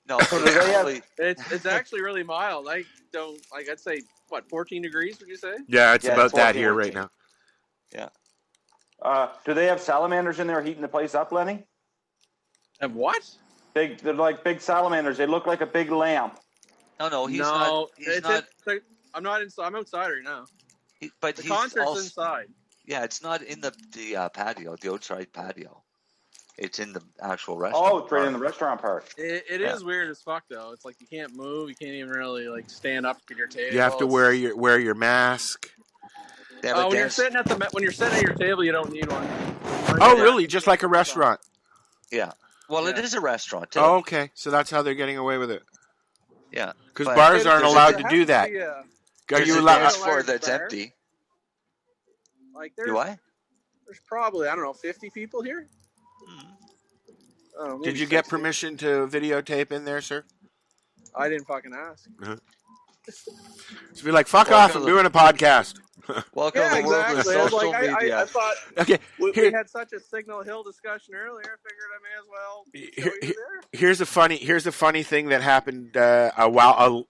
No, it's actually really mild. I don't I'd say 14 degrees, would you say? Yeah, it's about that here right now. Yeah. Do they have salamanders in there heating the place up, Lenny? Have what? They're like big salamanders. They look like a big lamp. No, he's not. I'm not inside. I'm outside right now. But the concert's inside. Yeah, it's not in the patio, the outside patio. It's in the actual restaurant. Oh, it's right in the restaurant part. It is weird as fuck though. It's like you can't move. You can't even really stand up at your table. You have to wear your mask. When you're sitting at your table, you don't need one. Oh, really? Just like a restaurant? Yeah. Well, it is a restaurant too. Oh, okay. So that's how they're getting away with it. Yeah. Because bars aren't allowed to do that. Are you allowed? Dance floor that's empty. Like do I? There's probably 50 people here. Did you get permission to videotape in there, sir? I didn't fucking ask. Uh-huh. So be like, fuck off! I'm doing a podcast. Welcome to the world of social media. I thought Okay, we had such a Signal Hill discussion earlier. I figured I may as well show you there. Here's a funny thing that happened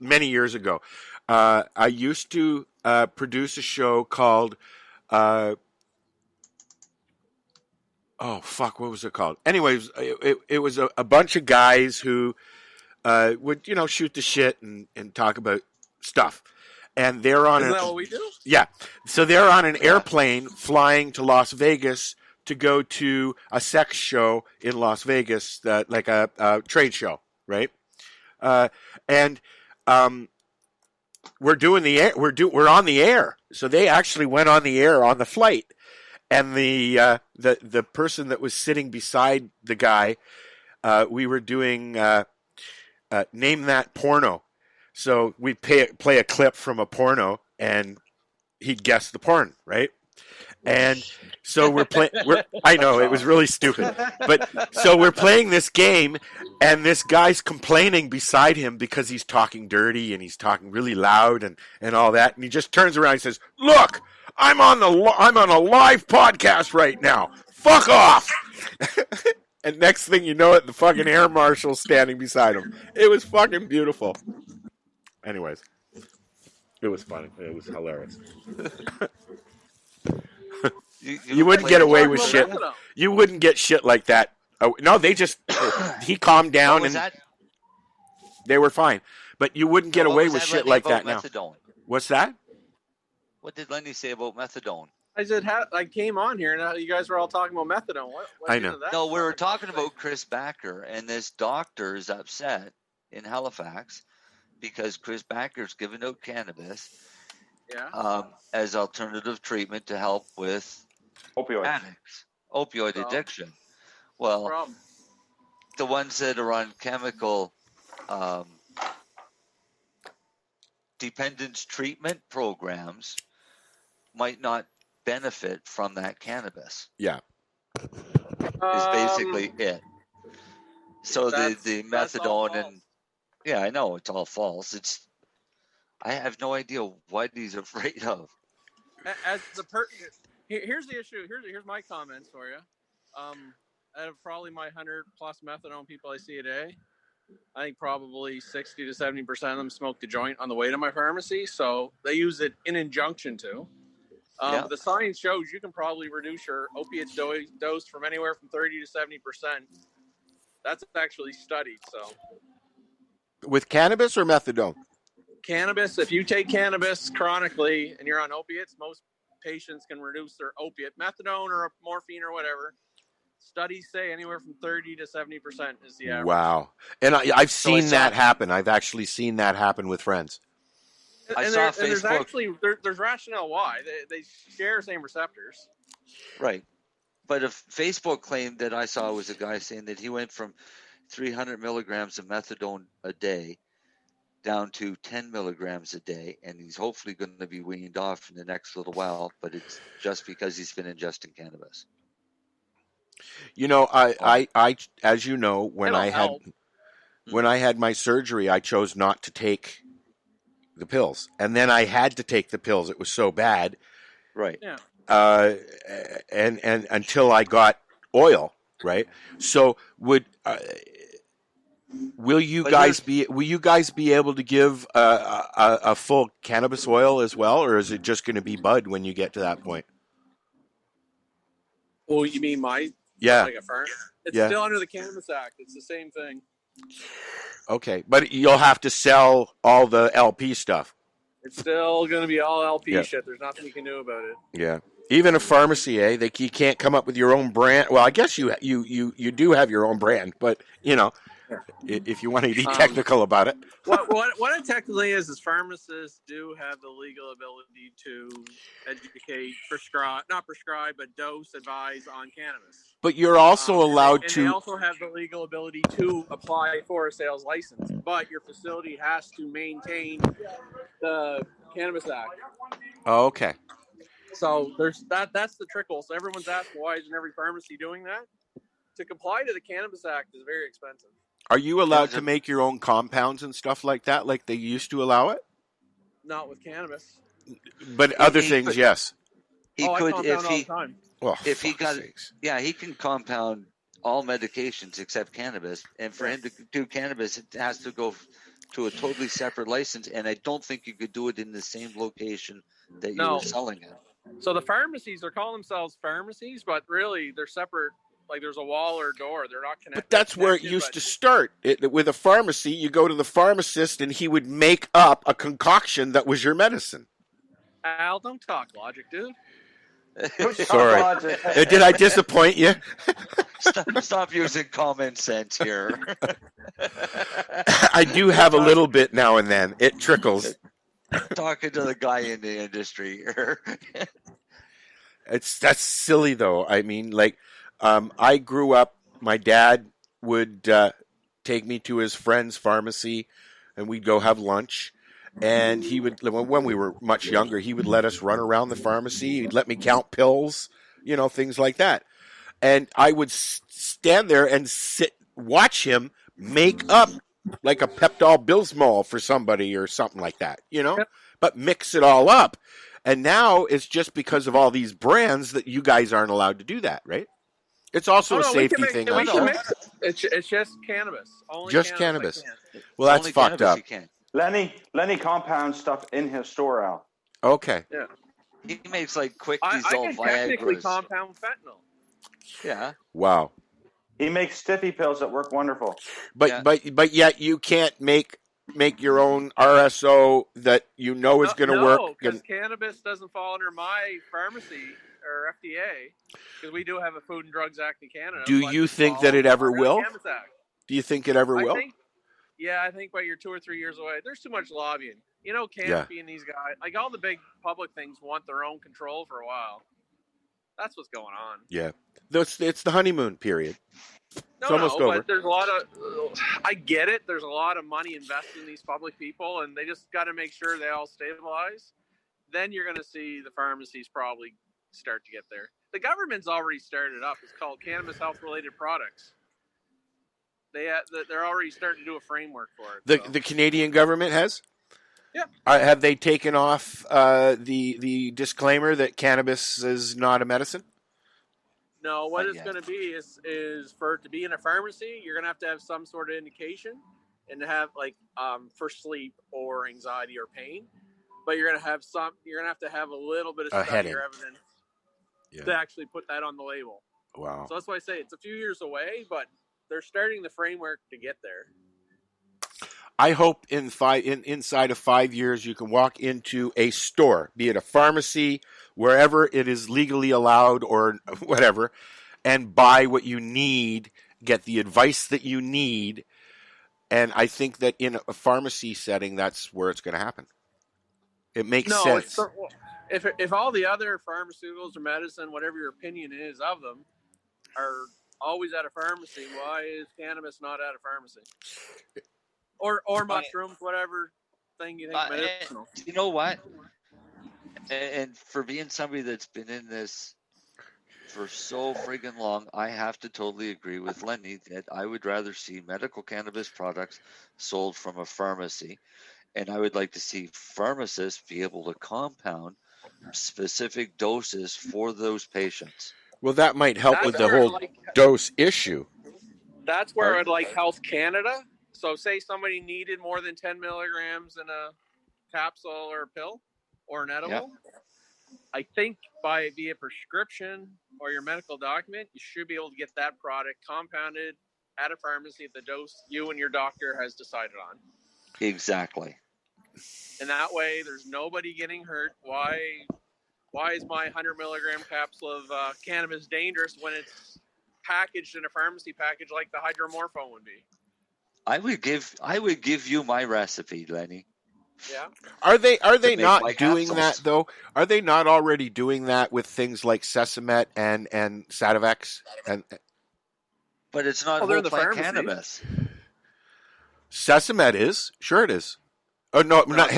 many years ago. I used to produce a show called what was it called? Anyways, it was a bunch of guys who would shoot the shit and talk about stuff. And they're on Isn't that what we do? Yeah. So they're on an airplane flying to Las Vegas to go to a sex show in Las Vegas, like a trade show, right? And we're doing the air. We're on the air. So they actually went on the air on the flight, and the person that was sitting beside the guy, we were doing Name That Porno. So we'd play a clip from a porno, and he'd guess the porn, right? And so we're playing. I know it was really stupid, but so we're playing this game, and this guy's complaining beside him because he's talking dirty and he's talking really loud and all that, and he just turns around and says, "Look, I'm on a live podcast right now. Fuck off!" And next thing you know it, the fucking air marshal's standing beside him. It was fucking beautiful. Anyways, it was funny. It was hilarious. You wouldn't get away with shit. You wouldn't get shit like that. Oh, no, they just he calmed down and they were fine. But you wouldn't get away with shit like that now. Methadone? What's that? What did Lenny say about methadone? I said I came on here and you guys were all talking about methadone. What I know. No, we were talking about Chris Backer, and this doctor is upset in Halifax because Chris Backer's giving out cannabis as alternative treatment to help with opioid addiction. Well, the ones that are on chemical dependence treatment programs might not benefit from that cannabis. Yeah. Is basically it. So the methadone and I know it's all false. I have no idea what he's afraid of. As here's the issue. Here's my comments for you. Out of probably my 100 plus methadone people I see a day, I think probably 60 to 70% of them smoke the joint on the way to my pharmacy. So they use it in injunction to. The science shows you can probably reduce your opiate dose from anywhere from 30 to 70%. That's actually studied. So, with cannabis or methadone? Cannabis. If you take cannabis chronically and you're on opiates, most patients can reduce their opiate. Methadone or morphine or whatever. Studies say anywhere from 30 to 70% is the average. Wow. And I've seen that happen. I've actually seen that happen with friends. There's rationale why. They share same receptors. Right. But a Facebook claim that I saw was a guy saying that he went from 300 milligrams of methadone a day down to 10 milligrams a day, and he's hopefully going to be weaned off in the next little while, but it's just because he's been ingesting cannabis. You know, I as you know, when I had my surgery, I chose not to take the pills, and then I had to take the pills. It was so bad, right? Yeah. And until I got oil, right? So will you guys be able to give a full cannabis oil as well, or is it just going to be bud when you get to that point? Well, you mean my like a firm? It's still under the Cannabis Act. It's the same thing. Okay, but you'll have to sell all the LP stuff. It's still going to be all LP shit. There's nothing you can do about it. Yeah. Even a pharmacy, you can't come up with your own brand. Well, I guess you do have your own brand, but if you want to be technical about it. What it technically is pharmacists do have the legal ability to educate, not prescribe, but dose, advise on cannabis. But you're also allowed to. They also have the legal ability to apply for a sales license, but your facility has to maintain the Cannabis Act. Oh, okay. So there's that's the trickle. So everyone's asking, why isn't every pharmacy doing that? to comply to the Cannabis Act is very expensive. Are you allowed to make your own compounds and stuff like that, like they used to allow it? Not with cannabis. But other things, yes. He I could compound if all he the time. Oh, if he fuck's got sakes. yeah, he can compound all medications except cannabis, and for him to do cannabis, it has to go to a totally separate license, and I don't think you could do it in the same location that you were selling it. So the pharmacies, they're calling themselves pharmacies, but really they're separate. Like there's a wall or a door. They're not connected. But that's where it used to start. With a pharmacy, you go to the pharmacist and he would make up a concoction that was your medicine. Al, don't talk logic, dude. Sorry. Did I disappoint you? Stop using common sense here. I do have a little bit now and then. It trickles. Talking to the guy in the industry here. That's silly, though. I mean, like, I grew up, my dad would take me to his friend's pharmacy, and we'd go have lunch. And he would, when we were much younger, he would let us run around the pharmacy. He'd let me count pills, things like that. And I would stand there and watch him make up like a Pepto-Bismol for somebody or something like that, but mix it all up. And now it's just because of all these brands that you guys aren't allowed to do that, right? It's also a safety thing. It's just cannabis. Only just cannabis. Well, that's fucked up. Lenny compounds stuff in his store, Al. Okay. Yeah. He makes like quick I dissolve can technically Viagra's. compound fentanyl. Yeah. Wow. He makes stiffy pills that work wonderful. But yet you can't make your own RSO that is going to work. No, because cannabis doesn't fall under my pharmacy or FDA, because we do have a Food and Drugs Act in Canada. Do you think that it ever will? Do you think it ever will? I think by you're 2 or 3 years away. There's too much lobbying. Canopy and these guys, like all the big public things, want their own control for a while. That's what's going on. Yeah. It's the honeymoon period. It's almost over. But there's a lot of, I get it. There's a lot of money invested in these public people, and they just got to make sure they all stabilize. Then you're going to see the pharmacies probably start to get there. The government's already started up. It's called Cannabis Health Related Products. They're already starting to do a framework for it. The Canadian government has? Yeah. Have they taken off the disclaimer that cannabis is not a medicine? No, what it's going to be is for it to be in a pharmacy, you're going to have some sort of indication and to have for sleep or anxiety or pain. But you're going to have to have a little bit of study or evidence to actually put that on the label. Wow. So that's why I say it's a few years away, but they're starting the framework to get there. I hope inside of 5 years you can walk into a store, be it a pharmacy, wherever it is legally allowed or whatever, and buy what you need, get the advice that you need. And I think that in a pharmacy setting, that's where it's going to happen. It makes sense. If all the other pharmaceuticals or medicine, whatever your opinion is of them, are always at a pharmacy, why is cannabis not at a pharmacy? Or mushrooms, whatever thing you think medicinal. You know what? And for being somebody that's been in this for so friggin' long, I have to totally agree with Lenny that I would rather see medical cannabis products sold from a pharmacy. And I would like to see pharmacists be able to compound specific doses for those patients. Well, that might help with the whole dose issue. That's where I'd like Health Canada. So say somebody needed more than 10 milligrams in a capsule or a pill or an edible. I think via prescription or your medical document, you should be able to get that product compounded at a pharmacy at the dose you and your doctor has decided on. Exactly. And that way, there's nobody getting hurt. Why is my 100 milligram capsule of cannabis dangerous when it's packaged in a pharmacy package like the hydromorphone would be? I would give you my recipe, Lenny. Yeah. Are they not doing that though? Are they not already doing that with things like Sesamet and Sativex? But it's not whole plant cannabis. Sesamet is. Sure it is. Oh no, not.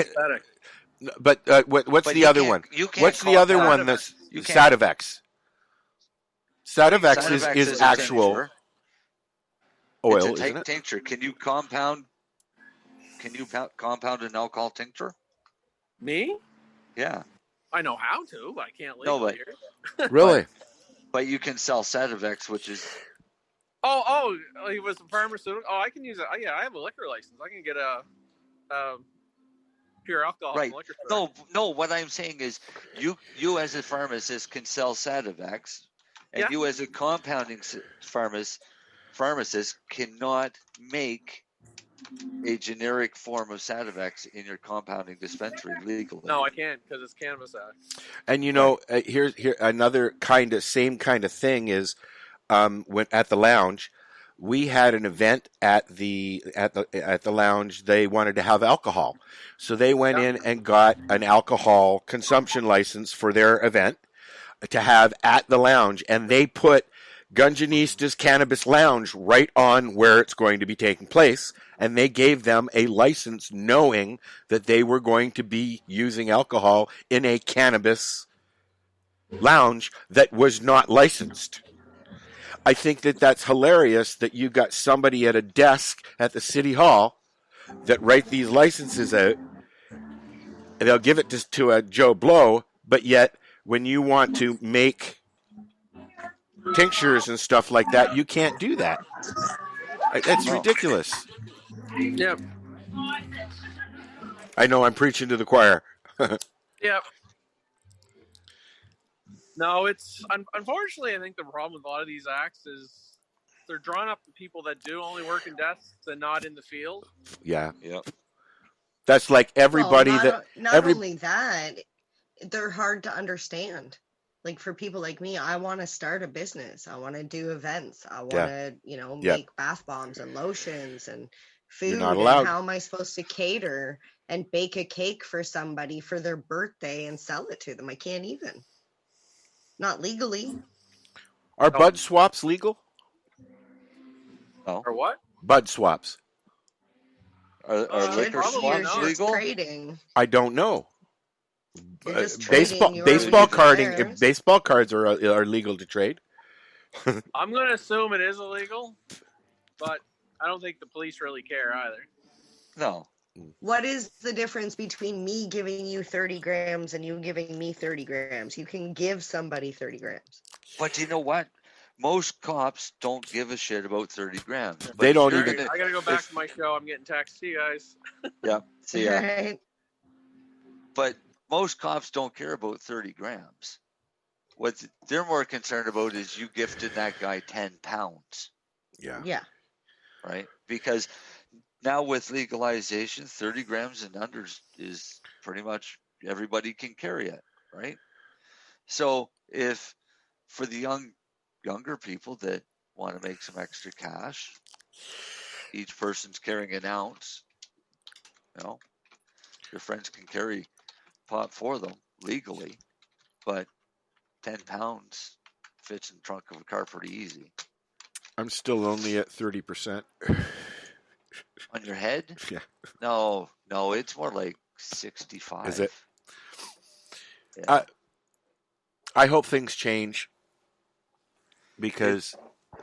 But what's the other one? What's the other one that's Sativex? Sativex is actual. oil, it's a isn't it? tincture. Can you compound an alcohol tincture? Me? Yeah. I know how to, but I can't No, legally but here. Really? But you can sell Sativex, which is Oh, he was a pharmaceutical. Oh, I can use it. Oh, yeah, I have a liquor license. I can get a pure alcohol right. from liquor store. No. What I'm saying is, you as a pharmacist can sell Sativex, and you as a compounding pharmacist cannot make a generic form of Sativex in your compounding dispensary legally. No, I can't because it's Cannabis Act. And here another same kind of thing is when at the lounge, we had an event at the lounge. They wanted to have alcohol, so they went in and got an alcohol consumption license for their event to have at the lounge, and they put Gunjanista's Cannabis Lounge right on where it's going to be taking place, and they gave them a license knowing that they were going to be using alcohol in a cannabis lounge that was not licensed. I think that that's hilarious that you got somebody at a desk at the city hall that write these licenses out, and they'll give it to a Joe Blow, but yet when you want to make tinctures and stuff like that, you can't do that. That's ridiculous. Yep. I know I'm preaching to the choir. Yep. No, it's unfortunately, I think the problem with a lot of these acts is they're drawing up the people that do only work in desks and not in the field. Yeah. Yep. That's like everybody not only that, they're hard to understand. Like for people like me, I want to start a business. I want to do events. I want to, make bath bombs and lotions and food. You're not allowed. And how am I supposed to cater and bake a cake for somebody for their birthday and sell it to them? I can't even. Not legally. Are bud swaps legal? No. Or what? Bud swaps. Are liquor swaps legal? Trading. I don't know. Trading, baseball cards are legal to trade. I'm going to assume it is illegal, but I don't think the police really care either. No. What is the difference between me giving you 30 grams and you giving me 30 grams? You can give somebody 30 grams. But you know what? Most cops don't give a shit about 30 grams. But They don't even. I got to go back to my show. I'm getting texts. See you guys. Yeah. See ya. Right. But most cops don't care about 30 grams. What they're more concerned about is you gifted that guy 10 pounds. Yeah. Yeah. Right? Because now with legalization, 30 grams and under is pretty much everybody can carry it, right? So if for the younger people that want to make some extra cash, each person's carrying an ounce, your friends can carry pot for them legally, but 10 pounds fits in the trunk of a car pretty easy. I'm still only at 30%. On your head? Yeah. No, it's more like 65. Is it? Yeah. I hope things change because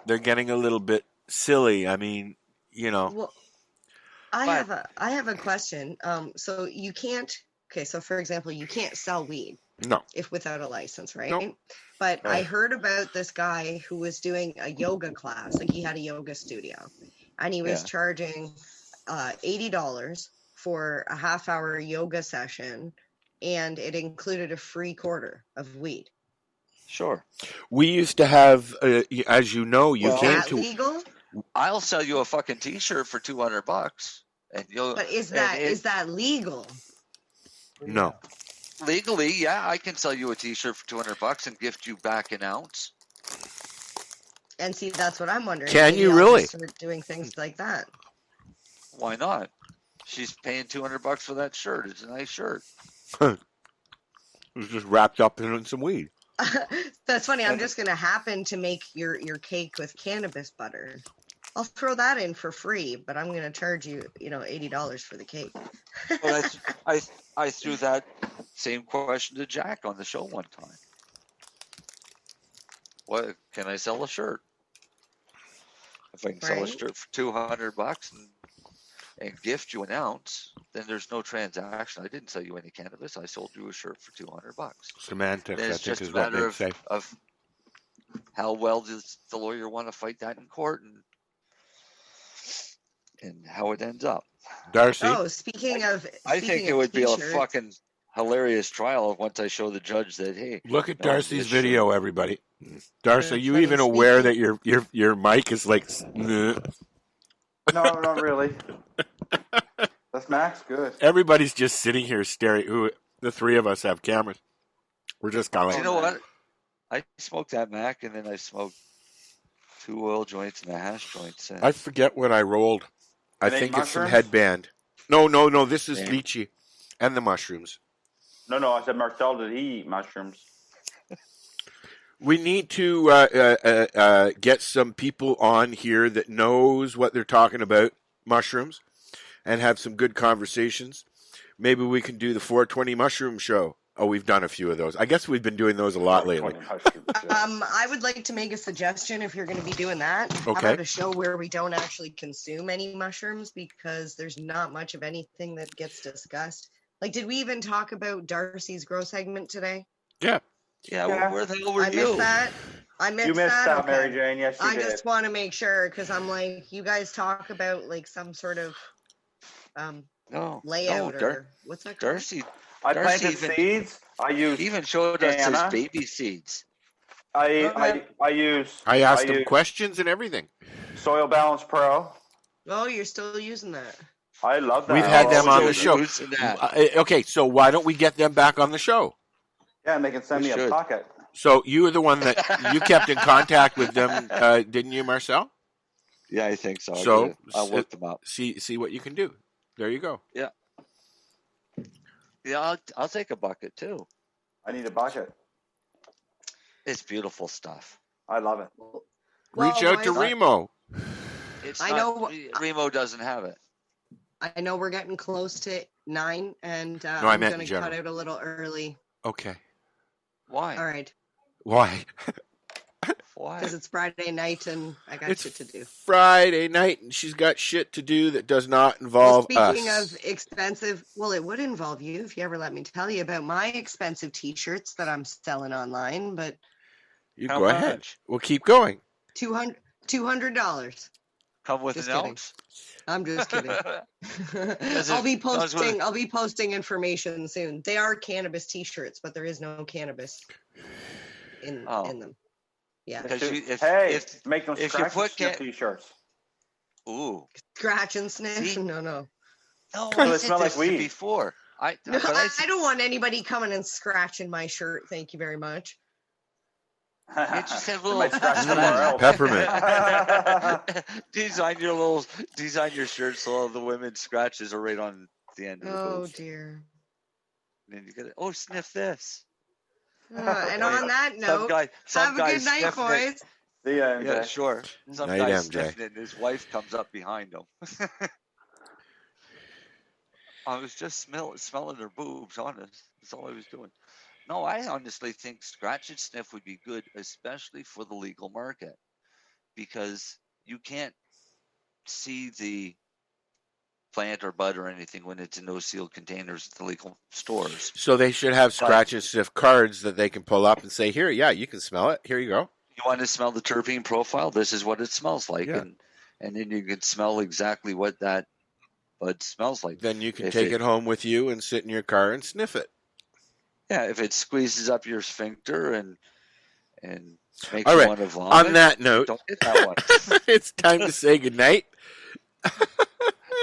they're getting a little bit silly. I mean, Well, I have a question. So you can't. Okay, so for example, you can't sell weed. No. If without a license, right? No. But I heard about this guy who was doing a yoga class. Like he had a yoga studio, and he was charging $80 for a half-hour yoga session, and it included a free quarter of weed. Sure. We used to have, as you know, Is that legal? I'll sell you a fucking T-shirt for $200, and you'll. But is that legal? No. Legally, yeah, I can sell you a T-shirt for $200 and gift you back an ounce. And see, that's what I'm wondering. Can Maybe you I'll really? just start doing things like that. Why not? She's paying $200 for that shirt. It's a nice shirt. It was just wrapped up in some weed. That's funny. I'm just going to happen to make your cake with cannabis butter. I'll throw that in for free, but I'm going to charge you, $80 for the cake. Well, I threw that same question to Jack on the show one time. What can I sell a shirt? If I can sell a shirt for $200 and gift you an ounce, then there's no transaction. I didn't sell you any cannabis. I sold you a shirt for $200. Semantics, Then I it's think, just is a what matter they say. of how well does the lawyer want to fight that in court and how it ends up. Darcy? Oh, speaking of I think it would be a fucking hilarious trial once I show the judge that, hey, Look at no, Darcy's this video, everybody. Darcy, are you funny. even aware that your mic is like... No, not really. That's Max good. Everybody's just sitting here staring. The three of us have cameras. We're just kind of like... You know what? I smoked that Mac, and then I smoked 2 oil joints and a hash joint since. I forget what I rolled. I They think it's some mushrooms? headband. No, this is Yeah. lychee and the mushrooms. No, I said Marcel, did he eat mushrooms? We need to get some people on here that knows what they're talking about, mushrooms, and have some good conversations. Maybe we can do the 420 mushroom show. Oh, we've done a few of those. I guess we've been doing those a lot lately. I would like to make a suggestion if you're going to be doing that. How Okay. about a show where we don't actually consume any mushrooms because there's not much of anything that gets discussed. Like, did we even talk about Darcy's grow segment today? Yeah. Yeah, where the hell were I you? missed that. I missed You missed that, okay. Mary Jane. Yes, you I did. just want to make sure because I'm like, you guys talk about like some sort of layout or what's that called? Darcy. I Darcy planted seeds. I used even showed us Anna. his baby seeds. I use. I asked him use questions and everything. Soil Balance Pro. Oh, you're still using that. I love that. We've had them on the Who's show. that? Okay, so why don't we get them back on the show? Yeah, and they can send We me a should. pocket. So you were the one that you kept in contact with them, didn't you, Marcel? Yeah, I think so. So I'll look them up. See what you can do. There you go. Yeah. Yeah, I'll take a bucket too. I need a bucket. It's beautiful stuff. I love it. Reach out to Remo. It's I not- know- Remo doesn't have it. I know we're getting close to 9, and I I'm meant going in to cut general. out a little early. Okay. Why? All right, Why? Why? because it's Friday night and I got It's shit to do. Friday night, and she's got shit to do that does not involve Speaking us. of expensive, well, it would involve you if you ever let me tell you about my expensive T-shirts that I'm selling online. But You How go ahead. much? We'll keep going. $200. Come with Just an kidding. ounce. I'm just kidding. Does I'll it- be does what- posting. I'll be posting information soon. They are cannabis T-shirts, but there is no cannabis in them. Yeah. Because if, hey, if, make them if you scratch put and sniff t-shirts. Ooh. Scratch and sniff? See? No. No, Well, I they did smell like this weed. before. No, I don't want anybody coming and scratching my shirt. Thank you very much. You just have They little might scratch somewhere else. Peppermint. design your shirt so all the women's scratches are right on the end of the Oh booth. dear. And then you get it. Sniff this. And on that note, some have a guy good night, sniffing it. boys. See ya, Yeah, MJ. sure. Some Night, guy's MJ. sniffing it and his wife comes up behind him. I was just smelling her boobs, honest. That's all I was doing. No, I honestly think scratch and sniff would be good, especially for the legal market, because you can't see the plant or bud or anything when it's in those sealed containers at the legal stores. So they should have scratch and sniff cards that they can pull up and say, "Here, yeah, you can smell it. Here you go." You want to smell the terpene profile? This is what it smells like, Yeah. and then you can smell exactly what that bud smells like. Then you can If take it home with you and sit in your car and sniff it. Yeah, if it squeezes up your sphincter and makes All you right. want to vomit. On that note, don't get that one. it's time to say goodnight.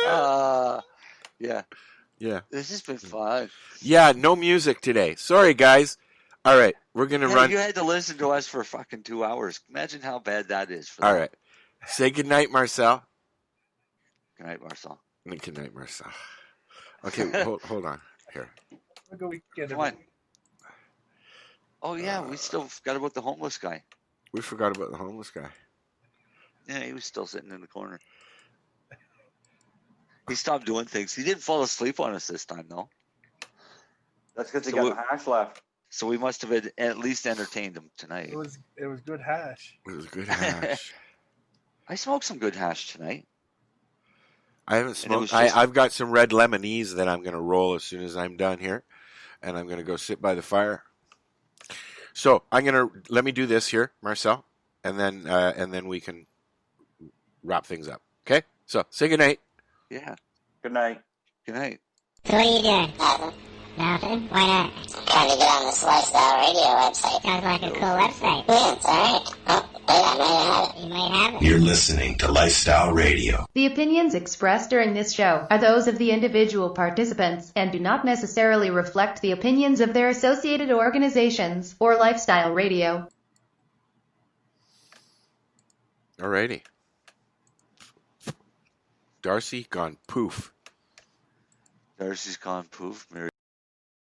Yeah. Yeah. This has been fun. Yeah, no music today. Sorry, guys. All right, we're going to Hey, run. you had to listen to us for fucking 2 hours. Imagine how bad that is for All them. right. Say goodnight, Marcel. Good night, Marcel. Good night, Marcel. Okay, hold on. Here. We'll go weekend. Come on. Oh, yeah, we still forgot about the homeless guy. We forgot about the homeless guy. Yeah, he was still sitting in the corner. He stopped doing things. He didn't fall asleep on us this time, though. That's because he So got we- the hash left. So we must have at least entertained him tonight. It was good hash. It was good hash. I smoked some good hash tonight. I haven't And it was smoked. just- I've got some red lemonese that I'm going to roll as soon as I'm done here, and I'm going to go sit by the fire. So let me do this here, Marcel, and then we can wrap things up. Okay? So say goodnight. Yeah. Good night. Good night. So what are you doing? Nothing. Nothing? Why not? Trying to get on this lifestyle radio website. Sounds like a cool website. Yeah, it's alright. Oh, wait, I might have it. You might have it. You're listening to Lifestyle Radio. The opinions expressed during this show are those of the individual participants and do not necessarily reflect the opinions of their associated organizations or Lifestyle Radio. Alrighty. Darcy gone poof. Darcy's gone poof. Mary